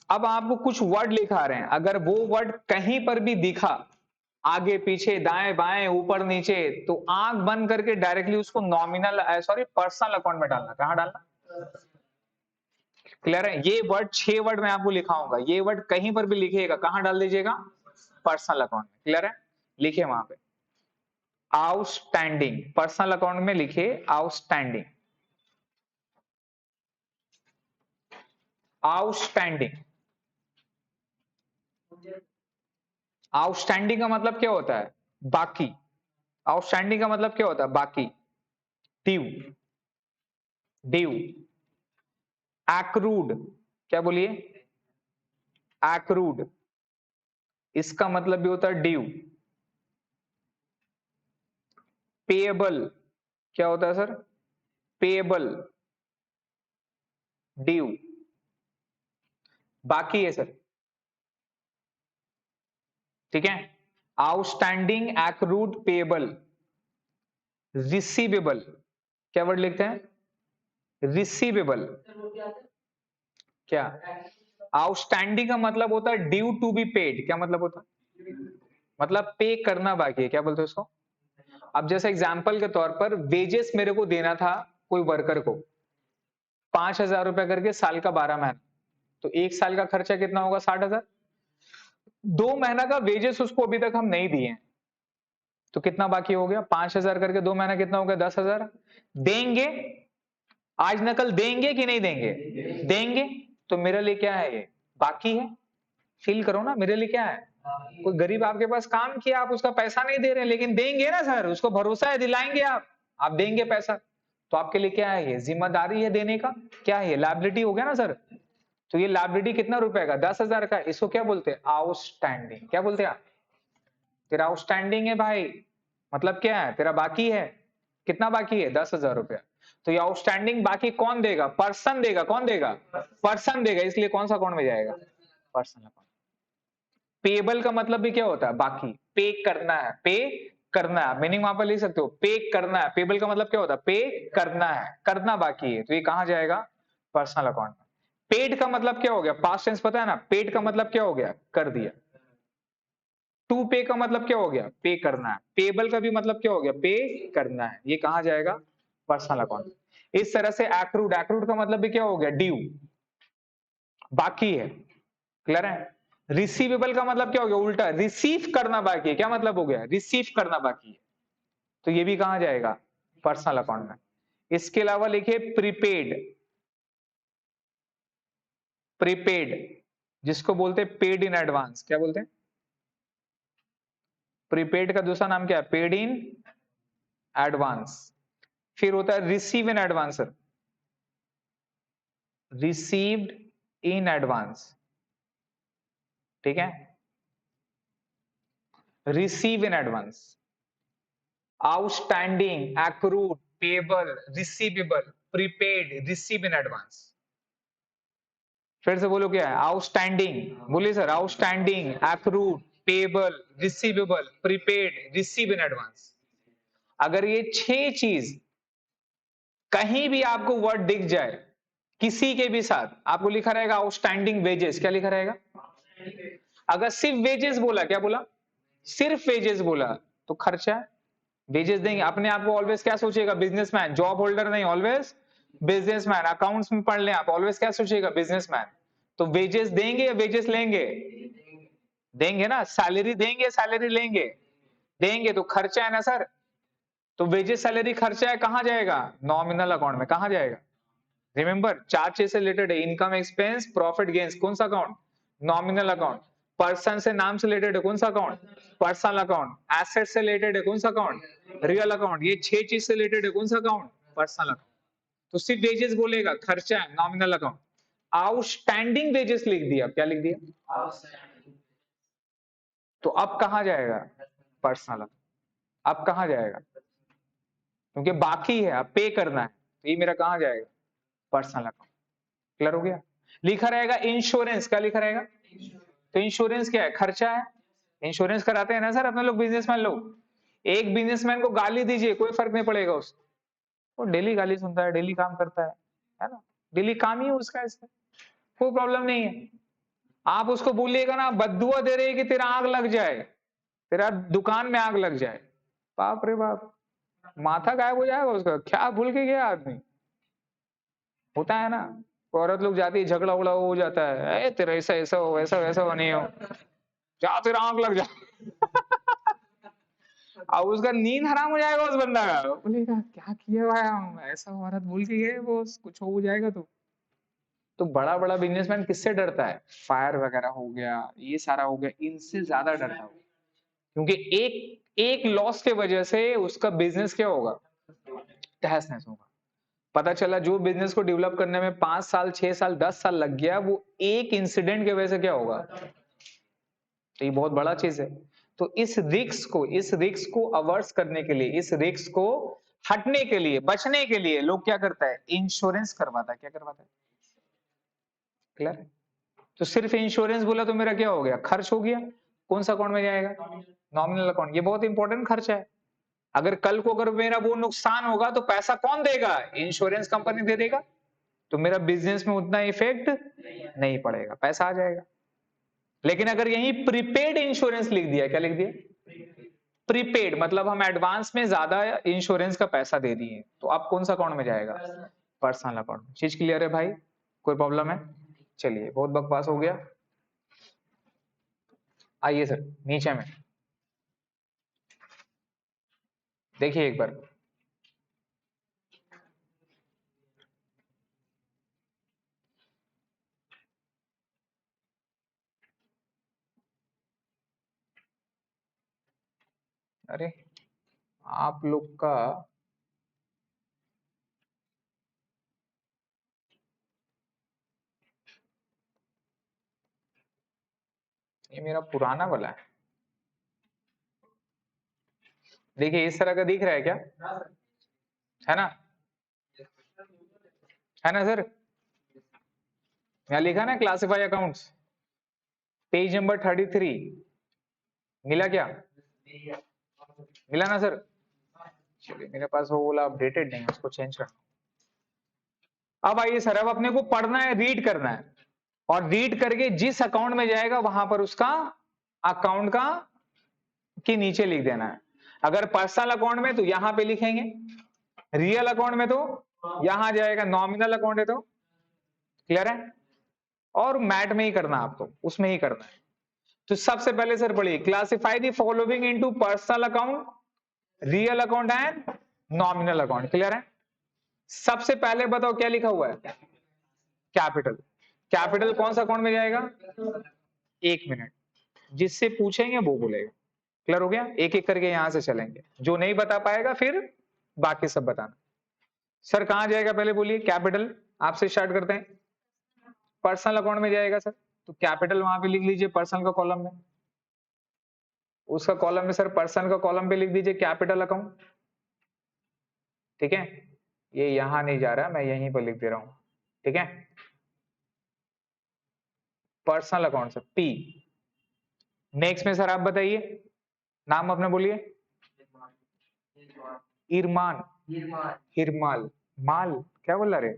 Speaker 1: अब आपको कुछ वर्ड लिखा रहे हैं, अगर वो वर्ड कहीं पर भी दिखा, आगे पीछे दाएं बाएं ऊपर नीचे, तो आंख बंद करके डायरेक्टली उसको नॉमिनल सॉरी पर्सनल अकाउंट में डालना। कहां डालना? क्लियर है? ये वर्ड 6 वर्ड में आपको लिखाऊंगा, ये वर्ड कहीं पर भी लिखिएगा, कहां डाल दीजिएगा, पर्सनल अकाउंट में। क्लियर है? लिखिए वहां पे आउटस्टैंडिंग, पर्सनल अकाउंट में लिखिए आउटस्टैंडिंग। आउटस्टैंडिंग। आउटस्टैंडिंग का मतलब क्या होता है, बाकी। आउटस्टैंडिंग का मतलब क्या होता है, बाकी। Due, due. एक्रूड, क्या बोलिए, एक्रूड, इसका मतलब भी होता है ड्यू। पेएबल, क्या होता है सर, पेएबल, ड्यू, बाकी है सर। ठीक है? आउटस्टैंडिंग, एक्रूड, पेएबल, रिसीवेबल, क्या वर्ड लिखते हैं, रिसीवेबल। क्या? आउटस्टैंडिंग का मतलब होता है ड्यू टू बी पेड। क्या मतलब होता है, मतलब पे करना बाकी है। क्या बोलते हैं उसको? अब जैसे एग्जांपल के तौर पर वेजेस मेरे को देना था कोई वर्कर को 5,000 रुपए करके, साल का 12 महीना, तो एक साल का खर्चा कितना होगा, 60,000। 2 महीना का वेजेस उसको अभी तक हम नहीं दिए, तो कितना बाकी हो गया, 5,000 करके 2 महीना कितना हो गया, 10,000। देंगे, आज नकल देंगे कि नहीं देंगे, देंगे। तो मेरे लिए क्या है, ये बाकी है। फील करो ना, मेरे लिए क्या है, कोई गरीब आपके पास काम किया, आप उसका पैसा नहीं दे रहे, लेकिन देंगे ना सर, उसको भरोसा है, दिलाएंगे आप देंगे पैसा, तो आपके लिए क्या है, ये जिम्मेदारी है देने का। क्या है, ये लायबिलिटी हो गया ना सर। तो ये लायबिलिटी कितना रुपए का, 10,000 का, इसको क्या बोलते हैं, आउटस्टैंडिंग। क्या बोलते हैं आप, तेरा आउटस्टैंडिंग है भाई, मतलब क्या है, तेरा बाकी है। कितना बाकी है, 10,000 रुपया। तो ये आउटस्टैंडिंग बाकी कौन देगा, पर्सन देगा। कौन देगा, पर्सन देगा, इसलिए कौन सा अकाउंट में जाएगा, पर्सनल अकाउंट। पेबल का मतलब भी क्या होता है, बाकी, पे करना है, पे करना है, मीनिंग वहां पर लिख सकते हो, पे करना है। पेबल का मतलब क्या होता है, पे करना है, करना बाकी है, तो ये कहां जाएगा, पर्सनल अकाउंट में। पेड का मतलब क्या हो गया, पास्ट टेंस पता है ना, पेड का मतलब क्या हो गया, कर दिया। टू पे का मतलब क्या हो गया, पे करना है। पेबल का भी मतलब क्या हो गया, पे करना है, ये कहां जाएगा, पर्सनल अकाउंट। इस तरह से एक्रूड, एक्रूड का मतलब भी क्या हो गया, ड्यू, बाकी है। क्लियर है? रिसीवेबल का मतलब क्या हो गया, उल्टा, रिसीव करना बाकी है। क्या मतलब हो गया, रिसीव करना बाकी है, तो ये भी कहां जाएगा, पर्सनल अकाउंट में। इसके अलावा लिखिए प्रीपेड। प्रीपेड जिसको बोलते हैं पेड इन एडवांस। क्या बोलते हैं, प्रीपेड का दूसरा नाम क्या है, पेड इन एडवांस। फिर होता है receive in advance, received in advance. ठीक है, receive in advance, outstanding, accrued, payable, receivable, prepaid, receive in advance. फिर से बोलो, क्या है, आउटस्टैंडिंग, बोलिए sir, outstanding, accrued, payable, receivable, prepaid, receive in advance. अगर ये 6 चीज कहीं भी आपको वर्ड दिख जाए, किसी के भी साथ आपको लिखा रहेगा आउटस्टैंडिंग वेजेस, क्या लिखा रहेगा? अगर सिर्फ वेजेस बोला, क्या बोला? सिर्फ वेजेस बोला तो खर्चा है, वेजेस देंगे। अपने आप को ऑलवेज क्या सोचेगा? बिजनेसमैन, जॉब होल्डर नहीं, ऑलवेज बिजनेसमैन। अकाउंट्स में पढ़ लें आप, ऑलवेज क्या सोचेगा? बिजनेसमैन। तो वेजेस देंगे या वेजेस लेंगे? देंगे ना, सैलरी देंगे, सैलरी लेंगे, देंगे तो खर्चा है ना सर। तो वेजेस सैलरी खर्चा है, कहां जाएगा? नॉमिनल अकाउंट में। कहां जाएगा? रिमेंबर, चार चीज से रिलेटेड है, इनकम, एक्सपेंस, प्रॉफिट, गेन्स। कौन सा अकाउंट? Nominal account. पर्सन से, नाम से रिलेटेड है, कौन सा अकाउंट? Personal account. एसेट से रिलेटेड है, कौन सा अकाउंट? Real account. ये 6 चीज से रिलेटेड है, कौन सा अकाउंट? Personal account. तो सिर्फ वेजेस बोलेगा, खर्चा है, नॉमिनल अकाउंट। आउटस्टैंडिंग वेजेस लिख दिया, क्या लिख दिया? तो अब कहां जाएगा? पर्सनल। अब कहां जाएगा? क्योंकि बाकी है, अब पे करना है, तो ये मेरा कहां जाएगा? Personal account. क्लियर हो गया? लिखा रहेगा इंश्योरेंस, क्या लिखा रहेगा? तो इंश्योरेंस क्या है? खर्चा है। इंश्योरेंस कराते हैं ना सर अपने लोग, बिजनेसमैन लोग। एक बिजनेसमैन को गाली दीजिए, कोई फर्क नहीं पड़ेगा उसको, वो डेली गाली सुनता है, डेली काम करता है ना, डेली काम ही है उसका, इसमें कोई प्रॉब्लम नहीं है। आप उसको बोलिएगा ना, बद्दुआ दे रहे हैं कि तेरा आग लग जाए, तेरा दुकान में आग लग जाए, बाप रे बाप, माथा गायब हो जाएगा उसका। क्या भूल के गया आदमी? होता है ना, औरत लोग जाती है, झगड़ा उगड़ा हो जाता है, तेरा ऐसा ऐसा हो, वैसा वैसा हो, नहीं हो, जा तेरा आंख लग जा। अब उसका नींद हराम हो जाएगा उस बंदा का, बोलेगा क्या किया भाई, हम ऐसा औरत भूल के गए, वो कुछ हो जाएगा। तो बड़ा बड़ा बिजनेसमैन किससे डरता है? फायर वगैरह हो गया, ये सारा हो गया, इनसे ज्यादा डरता है, क्योंकि एक एक लॉस के वजह से उसका बिजनेस क्या होगा? तहस नहस होगा। पता चला जो बिजनेस को डेवलप करने में 5 साल, 6 साल, 10 साल लग गया, वो एक इंसिडेंट की वजह से क्या होगा? तो ये बहुत बड़ा चीज है। तो इस रिस्क को अवर्स करने के लिए, इस रिस्क को हटने के लिए, बचने के लिए लोग क्या करता है? इंश्योरेंस करवाता है। क्या करवाता है? क्लियर है? तो सिर्फ इंश्योरेंस बोला तो मेरा क्या हो गया? खर्च हो गया। कौन सा अकाउंट में जाएगा? Nominal account. ये बहुत इंपॉर्टेंट खर्चा है। अगर कल को अगर मेरा वो नुकसान होगा तो पैसा कौन देगा? इंश्योरेंस कंपनी दे देगा। तो मेरा बिजनेस में उतना इफेक्ट नहीं पड़ेगा, पैसा आ जाएगा। लेकिन अगर यही प्रीपेड इंश्योरेंस लिख दिया, क्या लिख दिया? प्रीपेड मतलब हम एडवांस में ज्यादा इंश्योरेंस का पैसा दे दिए, तो आप कौन सा अकाउंट में जाएगा? पर्सनल अकाउंट में। चीज क्लियर है भाई? कोई प्रॉब्लम है? चलिए, बहुत बकवास हो गया, आइए सर नीचे में देखिए एक बार। अरे आप लोग का ये मेरा पुराना वाला देखिए इस तरह का दिख रहा है क्या? है ना? है ना सर? यहाँ लिखा ना क्लासिफाई अकाउंट्स, पेज नंबर 33। मिला क्या? मिला ना सर? चलिए, मेरे पास वो वाला अपडेटेड नहीं है, उसको चेंज करना। अब आइए सर, अब अपने को पढ़ना है, रीड करना है, और रीड करके जिस अकाउंट में जाएगा वहां पर उसका अकाउंट का के नीचे लिख देना है। अगर पर्सनल अकाउंट में तो यहां पे लिखेंगे, रियल अकाउंट में तो यहां जाएगा, नॉमिनल अकाउंट है तो। क्लियर है? और मैट में ही करना आपको, उसमें ही करना है। तो सबसे पहले सर पढ़िए, classify the following into personal account, real account and nominal account. Clear है? सबसे पहले बताओ क्या लिखा हुआ है? कैपिटल। कैपिटल कौन सा अकाउंट में जाएगा? 1 मिनट, जिससे पूछेंगे वो बोलेगा। क्लियर हो गया? एक एक करके यहां से चलेंगे, जो नहीं बता पाएगा फिर बाकी सब बताना। सर कहां जाएगा पहले बोलिए? कैपिटल। आपसे स्टार्ट करते हैं। पर्सनल अकाउंट में जाएगा सर, तो कैपिटल वहां पे लिख लीजिए, पर्सनल का कॉलम में। उसका कॉलम में सर, पर्सन का कॉलम पे लिख दीजिए कैपिटल अकाउंट। ठीक है? ये यहां नहीं जा रहा, मैं यहीं पर लिख दे रहा हूं। ठीक है? Personal account sir, P. Next में सर आप बताइए, नाम अपना बोलिए। इरमान, हिरमाल, माल क्या बोल रहे?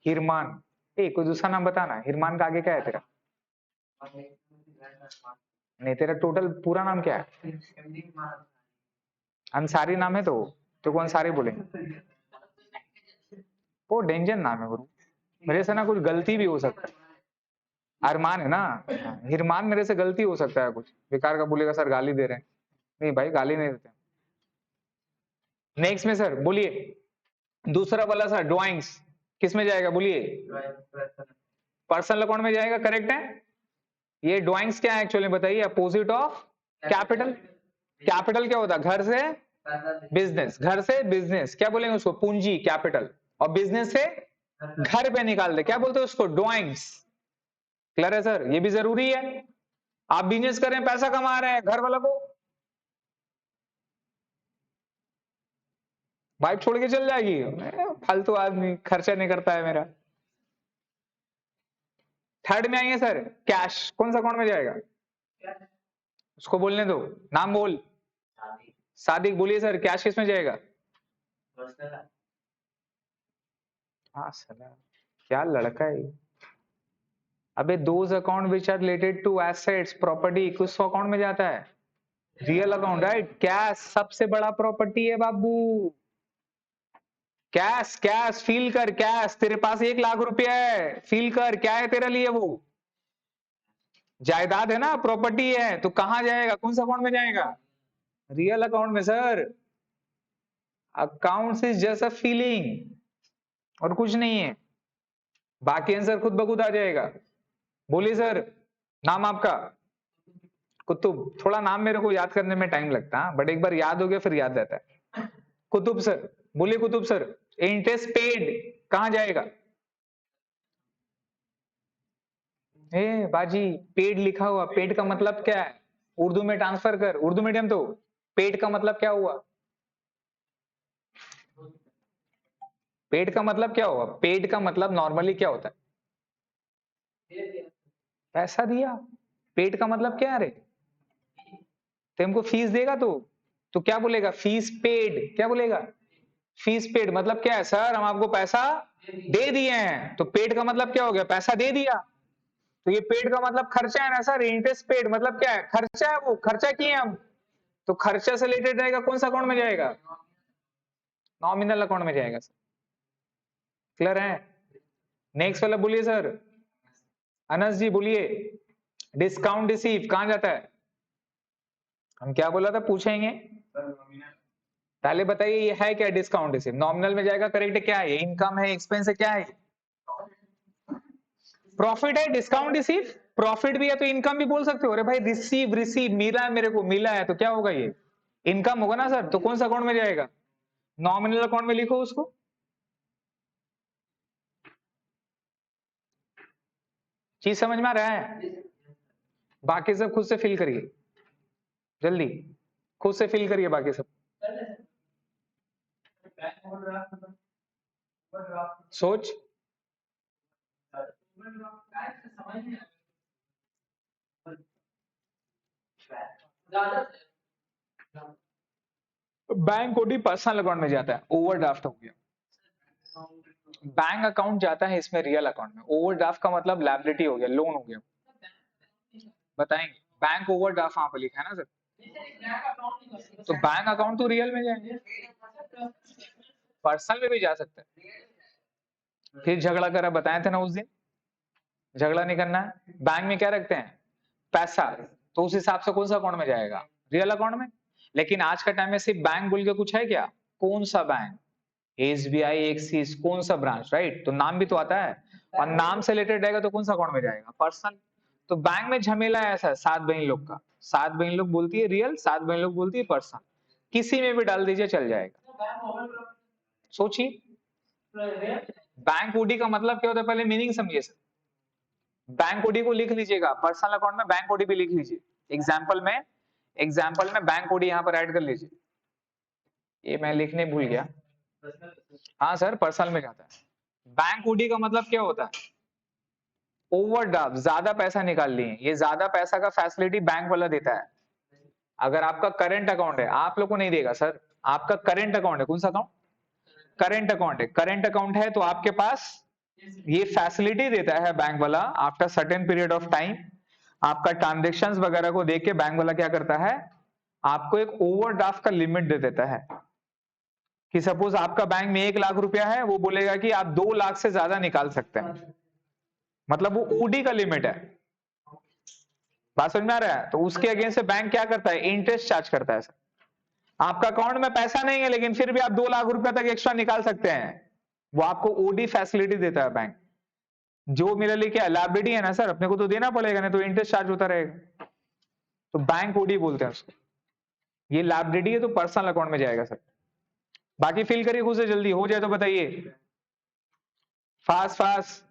Speaker 1: हिरमान। कोई दूसरा नाम बताना, हिरमान का आगे क्या है तेरा? नहीं, तेरा टोटल पूरा नाम क्या है? अंसारी नाम है तो कौन अंसारी बोलेंगे? वो डेंजर नाम है गुरु, मेरे से ना कुछ गलती भी हो सकता है। अरमान है ना, हिरमान मेरे से गलती हो सकता है कुछ, बेकार का बोलेगा सर गाली दे रहे हैं। नहीं भाई, गाली नहीं देते। नेक्स्ट में सर बोलिए, दूसरा वाला सर ड्राइंग्स किस में जाएगा बोलिए? पर्सनल अकाउंट में जाएगा, करेक्ट है। ये ड्राइंग्स क्या है एक्चुअली बताइए? Opposite of capital. कैपिटल क्या होता है? घर से बिजनेस, घर से बिजनेस क्या बोलेंगे उसको? पूंजी, कैपिटल। और बिजनेस से घर पे निकाल दे, क्या बोलते हैं उसको? ड्राइंग्स। क्लियर है सर? ये भी जरूरी है। आप बिजनेस कर रहे हैं, पैसा कमा रहे हैं, घर वाला को वाइफ छोड़ के चल जाएगी, फालतू आदमी, खर्चा नहीं करता है मेरा। थर्ड में आएंगे सर, कैश कौन सा अकाउंट में जाएगा? उसको बोलने दो, नाम बोल। सादिक बोलिए सर, कैश किस में जाएगा? हाँ सर, क्या लड़का है। अबे those account which are related to assets property किस अकाउंट में जाता है? Real account, right. कैश सबसे बड़ा प्रॉपर्टी है बाबू। कैश, कैश फील कर, कैश तेरे पास 1,00,000 रुपया है, फील कर क्या है तेरे लिए वो? जायदाद है ना, प्रॉपर्टी है, तो कहां जाएगा? कौन सा अकाउंट में जाएगा? रियल अकाउंट में sir. Account is just a feeling और कुछ नहीं है, बाकी आंसर खुद ब खुद आ जाएगा। बोलिए सर, नाम आपका? कुतुब। थोड़ा नाम मेरे को याद करने में टाइम लगता है, बट एक बार याद हो गया फिर याद रहता है। कुतुब सर बोलिए, कुतुब सर इंटरेस्ट पेड कहां जाएगा? बाजी, पेड लिखा हुआ, पेड का मतलब क्या है? उर्दू में ट्रांसफर कर, उर्दू मीडियम तो। पेड का मतलब क्या हुआ? पेड का मतलब क्या हुआ? पेड का मतलब नॉर्मली क्या होता है? पैसा दिया। पेड का मतलब क्या है रे? तुमको फीस देगा तो क्या बोलेगा? Fees paid. क्या बोलेगा? फीस पेड मतलब क्या है? सर हम आपको पैसा दे दिए हैं, तो पेड का मतलब क्या हो गया? पैसा दे दिया। तो ये पेड का मतलब खर्चा है ना सर। इंटरेस्ट पेड मतलब क्या है? खर्चा है, वो खर्चा किए हम, तो खर्चा से रिलेटेड रहेगा, कौन सा अकाउंट में जाएगा? नॉमिनल अकाउंट में जाएगा सर। क्लियर है? नेक्स्ट वाला बोलिए सर, अनस जी बोलिए, डिस्काउंट रिसीव कहां जाता है? हम क्या बोला था पूछेंगे, पहले बताइए ये है क्या? डिस्काउंट रिसीव नॉमिनल में जाएगा, करेक्ट। क्या है? इनकम है, एक्सपेंस है, क्या है? प्रॉफिट है। डिस्काउंट रिसीव प्रॉफिट भी है तो इनकम भी बोल सकते हो। अरे भाई रिसीव, रिसीव मिला है, मेरे को मिला है, तो क्या होगा? ये इनकम होगा ना सर। तो कौन सा अकाउंट में जाएगा? नॉमिनल अकाउंट में लिखो उसको। चीज समझ में आ रहा है? बाकी सब खुद से फिल करिए, जल्दी खुद से फिल करिए बाकी सब। सोच। बैंक ओडी पर्सनल अकाउंट में जाता है, ओवरड्राफ्ट हो गया। बैंक अकाउंट जाता है इसमें रियल अकाउंट में। ओवरड्राफ्ट का मतलब लायबिलिटी हो गया, लोन हो गया। बताएंगे बैंक ओवरड्राफ्ट वहां पर लिखा है ना सर, तो बैंक अकाउंट तो रियल में जाएंगे, पर्सनल में भी जा सकता है। फिर झगड़ा करा, बताए थे ना उस दिन, झगड़ा नहीं करना है। बैंक में क्या रखते हैं? पैसा, तो उस हिसाब से कौन सा अकाउंट में जाएगा? रियल अकाउंट में। लेकिन आज का टाइम में सिर्फ बैंक बोल के कुछ है क्या? कौन सा बैंक? एसबीआई, एक्सिस, कौन सा ब्रांच, राइट? तो नाम भी तो आता है, और नाम से रिलेटेड रहेगा तो कौन सा अकाउंट में जाएगा? पर्सनल। तो बैंक में झमेला ऐसा है, 7 बहन लोग का। 7 बहन लोग बोलती है रियल, 7 बहन लोग बोलती है पर्सनल, किसी में भी डाल दीजिए चल जाएगा। सोचिए, बैंक ओडी का मतलब क्या होता है, पहले मीनिंग समझिए सर। बैंक ओडी को लिख लीजिएगा, पर्सनल अकाउंट में बैंक ओडी भी लिख लीजिए। एग्जाम्पल में बैंक ओडी यहाँ पर ऐड कर लीजिए। ये मैं लिखने भूल गया। हाँ सर, पर्सनल में जाता है। बैंक ओडी का मतलब क्या होता है? ओवरड्राफ्ट, ज्यादा पैसा निकाल लिए। ये ज्यादा पैसा का फैसिलिटी बैंक वाला देता है। अगर आपका करंट अकाउंट है, आप लोग को नहीं देगा सर। आपका करंट अकाउंट है, कौन सा अकाउंट? करंट अकाउंट है। करंट अकाउंट है तो आपके पास ये फैसिलिटी देता है बैंक वाला, after certain period of time आपका ट्रांजेक्शंस वगैरह को देख के बैंक वाला क्या करता है, आपको एक ओवरड्राफ्ट का लिमिट दे देता है कि सपोज आपका बैंक में 1 लाख रुपया है, वो बोलेगा कि आप 2 लाख से ज्यादा निकाल सकते हैं, मतलब वो ओडी का लिमिट है। बात समझ में आ रहा है? तो उसके अगेंस्ट से बैंक क्या करता है, इंटरेस्ट चार्ज करता है। आपका अकाउंट में पैसा नहीं है लेकिन फिर भी आप 2 लाख रुपया तक एक्स्ट्रा निकाल सकते हैं, वो आपको ओडी फैसिलिटी देता है बैंक। जो मेरे लिए क्या लायबिलिटी है ना सर, अपने को तो देना पड़ेगा, नहीं तो इंटरेस्ट चार्ज होता रहेगा, तो बैंक ओडी बोलते हैं उसको। ये लायबिलिटी है तो पर्सनल अकाउंट में जाएगा सर। बाकी फिल करिए खुद से, जल्दी हो जाए तो बताइए, फास्ट फास्ट।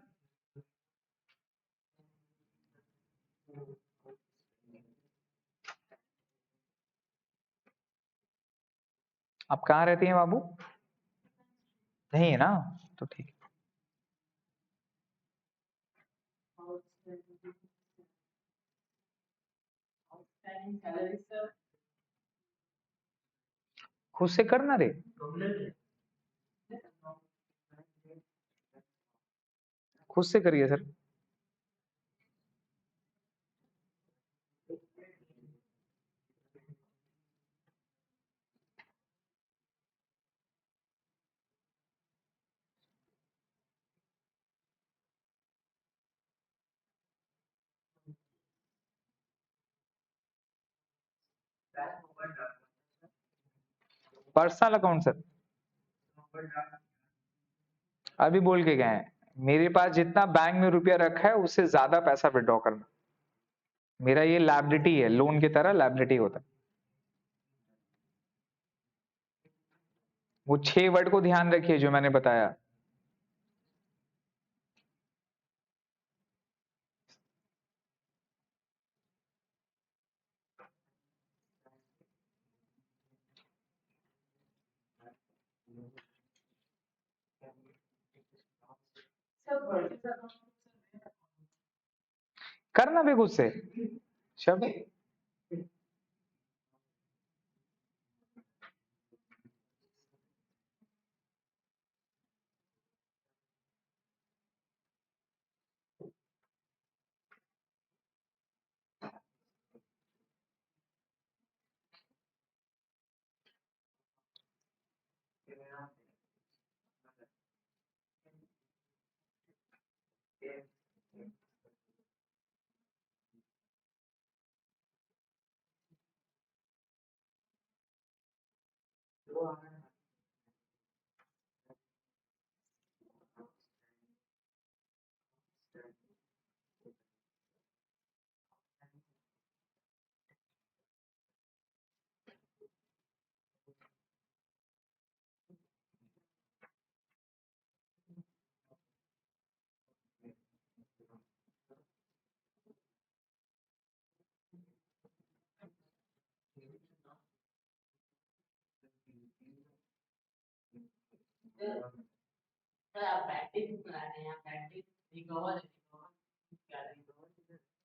Speaker 1: आप कहाँ रहती हैं बाबू? नहीं है ना, तो ठीक है। खुद से करना रे, खुद से करिए सर। पर्सनल अकाउंट सर, अभी बोल के गए हैं मेरे पास जितना बैंक में रुपया रखा है उससे ज्यादा पैसा विड्रॉ करना, मेरा ये लायबिलिटी है, लोन की तरह लायबिलिटी होता है। वो 6 वर्ड को ध्यान रखिए जो मैंने बताया। करना भी खुद से शब्द।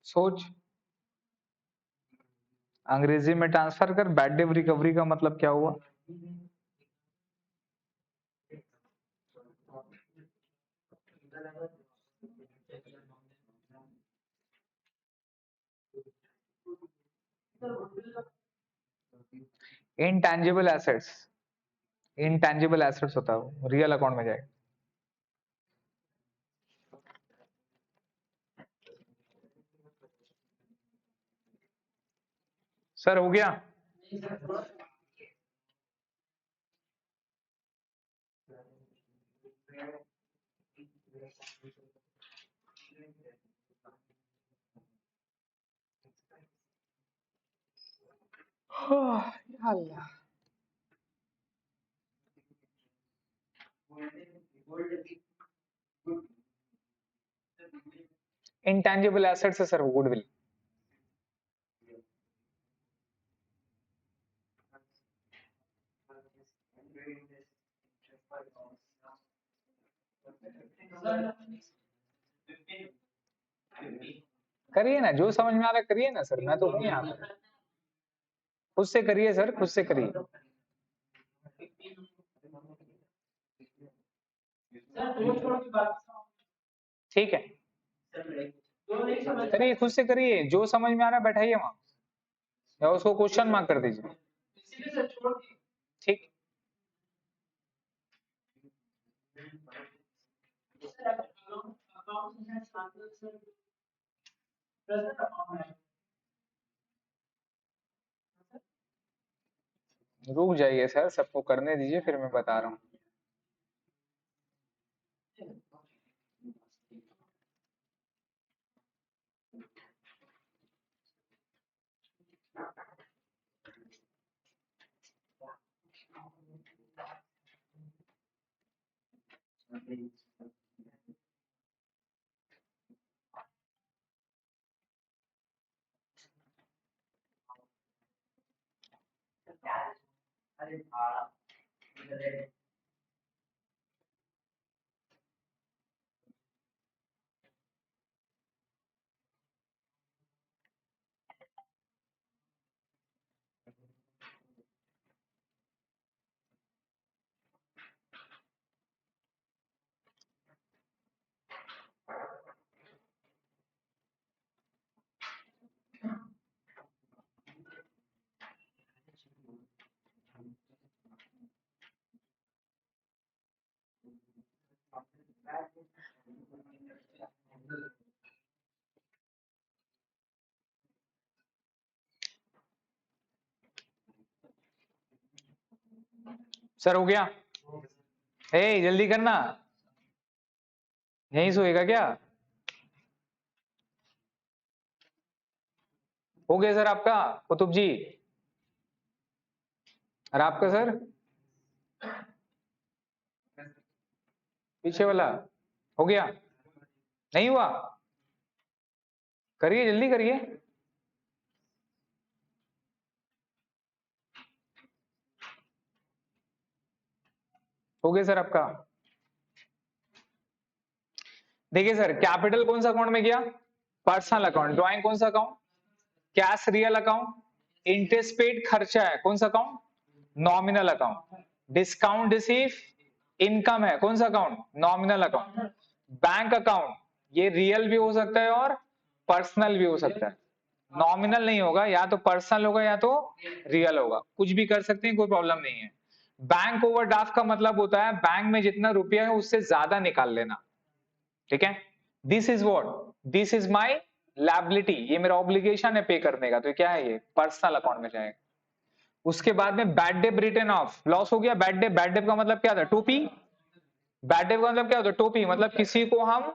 Speaker 1: सोच, अंग्रेजी में ट्रांसफर कर, बैड डेट रिकवरी का मतलब क्या हुआ? इनटैंजिबल एसेट्स, इनटैंजिबल एसेट्स होता है वो, रियल अकाउंट में जाएगा। सर हो गया? अल्लाह, इंटैंजिबल एसेट्स है सर वो, गुडविल। करिए ना, जो समझ में आ रहा है करिए ना सर, मैं तो हूँ यहाँ पर। खुद से करिए सर, खुद से करिए। ठीक है, करिए खुद से करिए, जो समझ में आ रहा है बैठाइए वहां या उसको क्वेश्चन मार्क कर दीजिए। ठीक, रुक जाइए सर, सबको करने दीजिए, फिर मैं बता रहा हूँ। सर हो गया? जल्दी करना, यहीं सोएगा क्या? हो गया सर आपका कुतुब जी? और आपका सर पीछे वाला हो गया? नहीं हुआ? करिए जल्दी करिए। हो गया सर आपका? देखिए सर, कैपिटल कौन सा अकाउंट में गया? Personal account. ड्राइंग कौन सा account? Cash real account. Interest paid खर्चा है, कौन सा account? Nominal account. Discount receive income है, कौन सा account? Nominal account. Bank account, ये रियल भी हो सकता है और पर्सनल भी हो सकता है। नॉमिनल नहीं होगा, या तो पर्सनल होगा या तो रियल होगा, कुछ भी कर सकते हैं, कोई प्रॉब्लम नहीं है। बैंक ओवरड्राफ्ट का मतलब होता है बैंक में जितना रुपया है उससे ज्यादा निकाल लेना, ठीक है। This is what, this is my liability, ये मेरा ऑब्लिगेशन है पे करने का, तो क्या है ये? पर्सनल अकाउंट में जाएगा। उसके बाद में bad debt return of, loss हो गया। बैड डेट, बैड डेट का मतलब क्या था? टोपी। बैड डेट का मतलब क्या होता है? टोपी, मतलब किसी को हम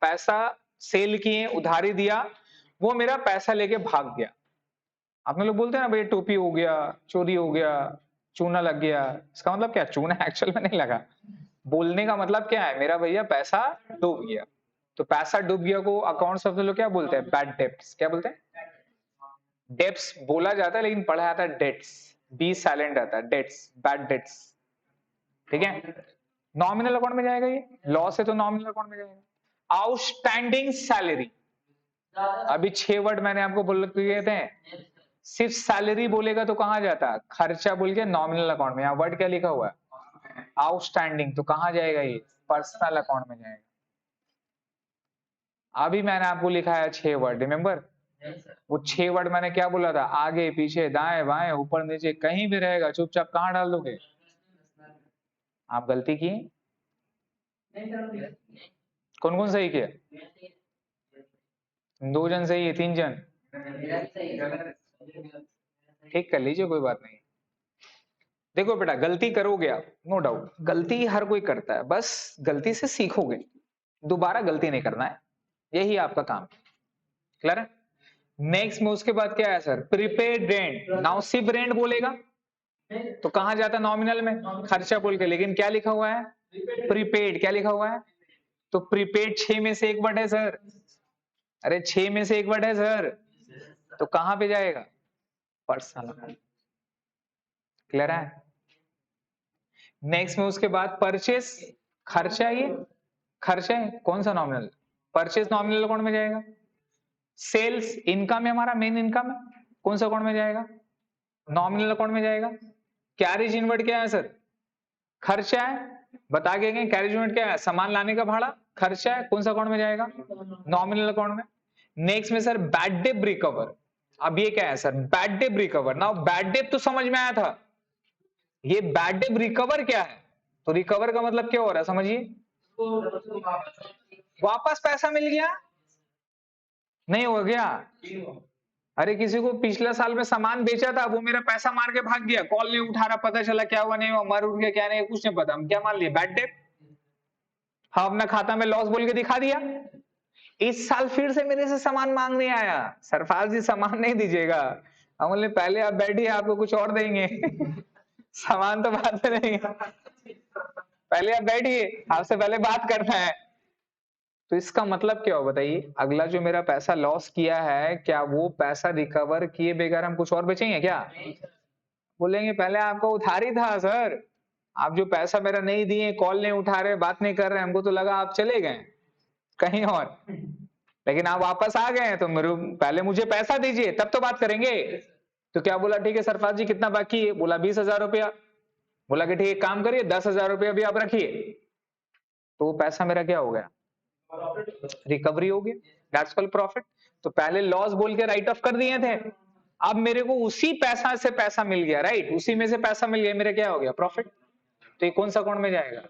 Speaker 1: पैसा सेल किए, उधारी दिया, वो मेरा पैसा लेके भाग गया। आपने लोग बोलते हैं ना भाई टोपी हो गया, चोरी हो गया, चूना लग गया, इसका मतलब क्या? चूना एक्चुअल में नहीं लगा, बोलने का मतलब क्या है? मेरा भैया पैसा डूब गया। तो पैसा डूब गया को अकाउंट सब लोग क्या बोलते हैं? Bad debts. क्या बोलते हैं? डेब्ट्स बोला जाता है लेकिन पढ़ा जाता है डेट्स, बी साइलेंट आता है, डेट्स, बैड डेट्स, ठीक है। नॉमिनल अकाउंट में जाएगा ये, लॉस है तो नॉमिनल अकाउंट में जाएगा। आउटस्टैंडिंग सैलरी, अभी 6 वर्ड मैंने आपको बोल दिए थे, सिर्फ सैलरी बोलेगा तो कहां जाता है? खर्चा बोल के नॉमिनल अकाउंट में। यहाँ वर्ड क्या लिखा हुआ है? आउटस्टैंडिंग, तो कहां जाएगा ये? पर्सनल अकाउंट में जाएगा। अभी मैंने आपको लिखा है 6 वर्ड, रिमेंबर? वो 6 वर्ड मैंने क्या बोला था? आगे पीछे दाएं बाएं ऊपर नीचे कहीं भी रहेगा, चुपचाप कहां डाल दोगे? आप गलती की, कौन कौन सही किया? 2 जन सही है, 3 जन ठीक कर लीजिए, कोई बात नहीं। देखो बेटा, गलती करोगे आप, नो डाउट, गलती हर कोई करता है, बस गलती से सीखोगे, दोबारा गलती नहीं करना है, यही आपका काम। क्लियर है? नेक्स्ट में उसके बाद क्या है सर? Prepaid rent. नाउ सिर्फ रेंट बोलेगा तो कहां जाता? नॉमिनल में, खर्चा बोल के, लेकिन क्या लिखा हुआ है? प्रीपेड। क्या लिखा हुआ है? तो प्रीपेड 6 में से एक वर्ड है सर, अरे 6 में से एक वर्ड है सर, तो कहां पे जाएगा? पर्सनल। क्लियर है? नेक्स्ट में उसके बाद परचेस, खर्चा, ये खर्चा है, कौन सा? नॉमिनल। परचेस नॉमिनल अकाउंट में जाएगा। सेल्स इनकम है, हमारा मेन इनकम है, कौन सा अकाउंट में जाएगा? नॉमिनल अकाउंट में जाएगा। कैरेज इनवर्ड क्या है सर? खर्चा है, बता के गए कैरेज यूनिट क्या है? सामान लाने का भाड़ा, खर्चा है, कौन सा अकाउंट में जाएगा? नॉमिनल अकाउंट में। नेक्स्ट में सर बैड डेट रिकवर। अब ये क्या है sir? Bad debt recover. Now bad debt तो समझ में आया था, ये बैड डेट रिकवर क्या है? तो रिकवर का मतलब क्या हो रहा है समझिए, वापस पैसा मिल गया, नहीं हो गया? अरे किसी को पिछले साल में सामान बेचा था, वो मेरा पैसा मार के भाग गया, कॉल नहीं उठा रहा, पता चला क्या हुआ नहीं हुआ, मर उठ गया क्या नहीं, कुछ नहीं पता, हम क्या मान लिए? Bad debt. हाँ, अपना खाता में लॉस बोल के दिखा दिया। इस साल फिर से मेरे से सामान मांगने आया, सरफराज जी सामान नहीं दीजिएगा। हम बोले पहले आप बैठिए, आपको कुछ और देंगे। सामान तो बाद में नहीं, पहले आप बैठिए, आपसे पहले बात करना है। तो इसका मतलब क्या हो बताइए? अगला जो मेरा पैसा लॉस किया है, क्या वो पैसा रिकवर किए बगैर हम कुछ और बेचेंगे क्या? बोलेंगे पहले आपका उधार ही था सर, आप जो पैसा मेरा नहीं दिए, कॉल नहीं उठा रहे, बात नहीं कर रहे, हमको तो लगा आप चले गए कहीं और, लेकिन आप वापस आ गए तो मेरे पहले मुझे पैसा दीजिए तब तो बात करेंगे। तो क्या बोला? ठीक है सरफराज जी कितना बाकी है? बोला 20,000 रुपया। बोला कि ठीक है काम करिए, 10,000 रुपया भी आप रखिए। तो वो पैसा मेरा क्या हो गया? रिकवरी हो गया, दैट्स कॉल्ड प्रॉफिट। तो पहले लॉस बोल के राइट ऑफ कर दिए थे, अब मेरे को उसी पैसा से पैसा मिल गया, राइट, उसी में से पैसा मिल गया, मेरा क्या हो गया? प्रॉफिट। तो ये कौन सा अकाउंट में जाएगा?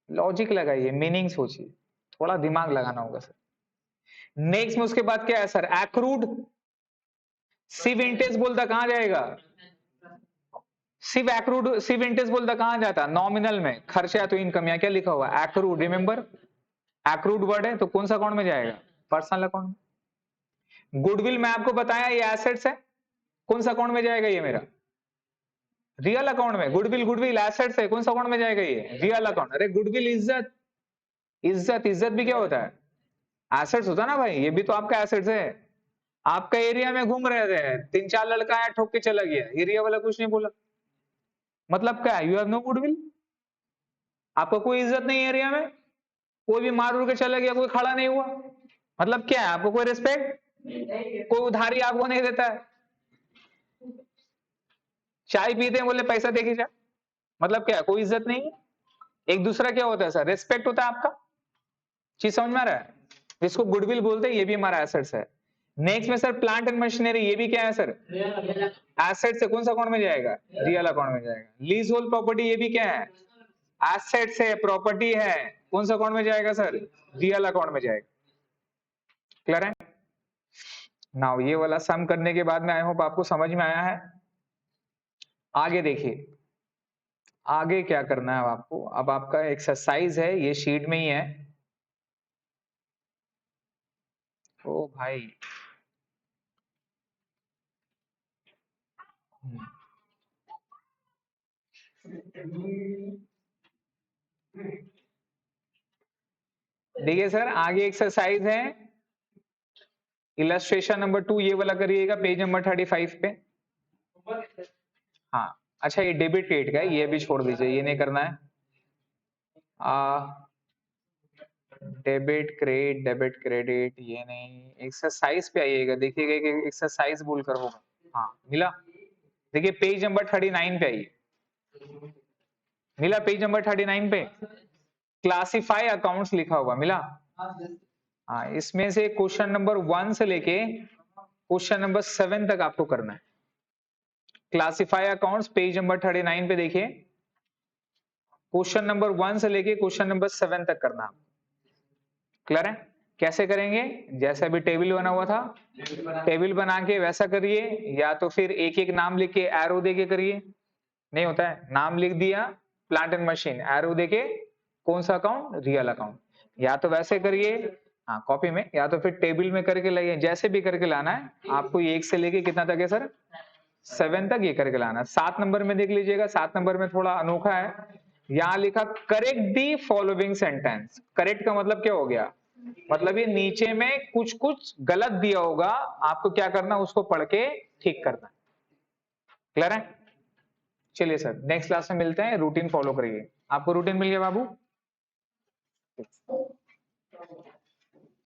Speaker 1: लॉजिक लगाइए, मीनिंग सोचिए, थोड़ा दिमाग लगाना होगा सर। नेक्स्ट में उसके बाद क्या है सर? एक्रूड। सिर्फ इंटेस बोलता कहां जाएगा? सिर्फ एक्रूड, सिर्फ इंटेस बोलता कहां जाता? नॉमिनल में। खर्चा तो इनकम, या क्या लिखा हुआ? एक्रूड। रिमेंबर एक्रूड वर्ड है, तो कौन सा अकाउंट में जाएगा? पर्सनल अकाउंट में। गुडविल मैं आपको बताया ये एसेट्स है, कौन सा अकाउंट में जाएगा ये मेरा? रियल अकाउंट में। गुडविल, गुडविल एसेट्स है, कौन सा अकाउंट में जाएगा ये? Real account. अरे गुडविल इज्जत, इज्जत, इज्जत भी क्या होता है? एसेट्स होता है ना भाई, ये भी तो आपका एसेट्स है। आपका एरिया में घूम रहे थे, 3-4 लड़का आया ठोक के चला गया, एरिया वाला कुछ नहीं बोला, मतलब क्या है? यू हैव नो गुडविल, आपका कोई इज्जत नहीं है एरिया में, कोई भी मार उड़ के चला गया, कोई खड़ा नहीं हुआ, मतलब क्या है? आपको कोई रिस्पेक्ट, कोई उधारी आपको नहीं देता है। चाय पीते हैं, बोले पैसा देखी जा, मतलब क्या है? कोई इज्जत नहीं है। एक दूसरा क्या होता है सर? रिस्पेक्ट होता है आपका। चीज समझ में आ रहा है? जिसको गुडविल बोलते हैं, ये भी हमारा एसेट्स है। नेक्स्ट में सर प्लांट एंड मशीनरी, ये भी क्या है सर? एसेट से। कौन सा अकाउंट में जाएगा? रियल अकाउंट में जाएगा। लीज होल्ड प्रॉपर्टी, ये भी क्या है? एसेट से, प्रॉपर्टी है, कौन सा अकाउंट में जाएगा सर? रियल अकाउंट में जाएगा। क्लियर है? नाउ ये वाला सम करने के बाद में आई होप आपको समझ में आया है। आगे देखिए, आगे क्या करना है आपको। अब आपका एक्सरसाइज है, ये शीट में ही है। ओ भाई, देखिए सर आगे एक्सरसाइज है, इलस्ट्रेशन नंबर 2, ये वाला करिएगा पेज नंबर 35 पे। हाँ अच्छा, ये डेबिट क्रेडिट का है, ये भी छोड़ दीजिए, ये नहीं करना है। डेबिट क्रेडिट ये नहीं, एक्सरसाइज पे आइएगा, देखिएगा कि एक्सरसाइज बोलकर होगा। हाँ मिला, देखिए पेज नंबर 39 पे आइए, मिला पेज नंबर 39 पे, क्लासिफाई अकाउंट्स लिखा हुआ मिला। हाँ इसमें से क्वेश्चन नंबर 1 से लेके क्वेश्चन नंबर 7 तक आपको करना है। क्लासिफाई अकाउंट्स पेज नंबर 39 पे देखिए, क्वेश्चन नंबर 1 से लेके क्वेश्चन नंबर 7 तक करना। क्लियर है? कैसे करेंगे? जैसे अभी टेबल बना हुआ था, टेबल बना के वैसा करिए, या तो फिर एक एक नाम लिख के एरो दे के करिए। नहीं होता है, नाम लिख दिया प्लांट एंड मशीन, एरो देके कौन सा अकाउंट? Real account. या तो वैसे करिए, हाँ कॉपी में, या तो फिर टेबल में करके लाइए, जैसे भी करके लाना है आपको। ये 1 से लेके कितना तक है सर? 7 तक ये करके लाना। 7 नंबर में देख लीजिएगा, 7 नंबर में थोड़ा अनोखा है, यहाँ लिखा correct the following sentence. Correct का मतलब क्या हो गया? मतलब ये नीचे में कुछ कुछ गलत दिया होगा, आपको क्या करना? उसको पढ़ के ठीक करना। क्लियर है? चलिए सर नेक्स्ट क्लास में मिलते हैं, रूटीन फॉलो करिए। आपको रूटीन मिल गया बाबू?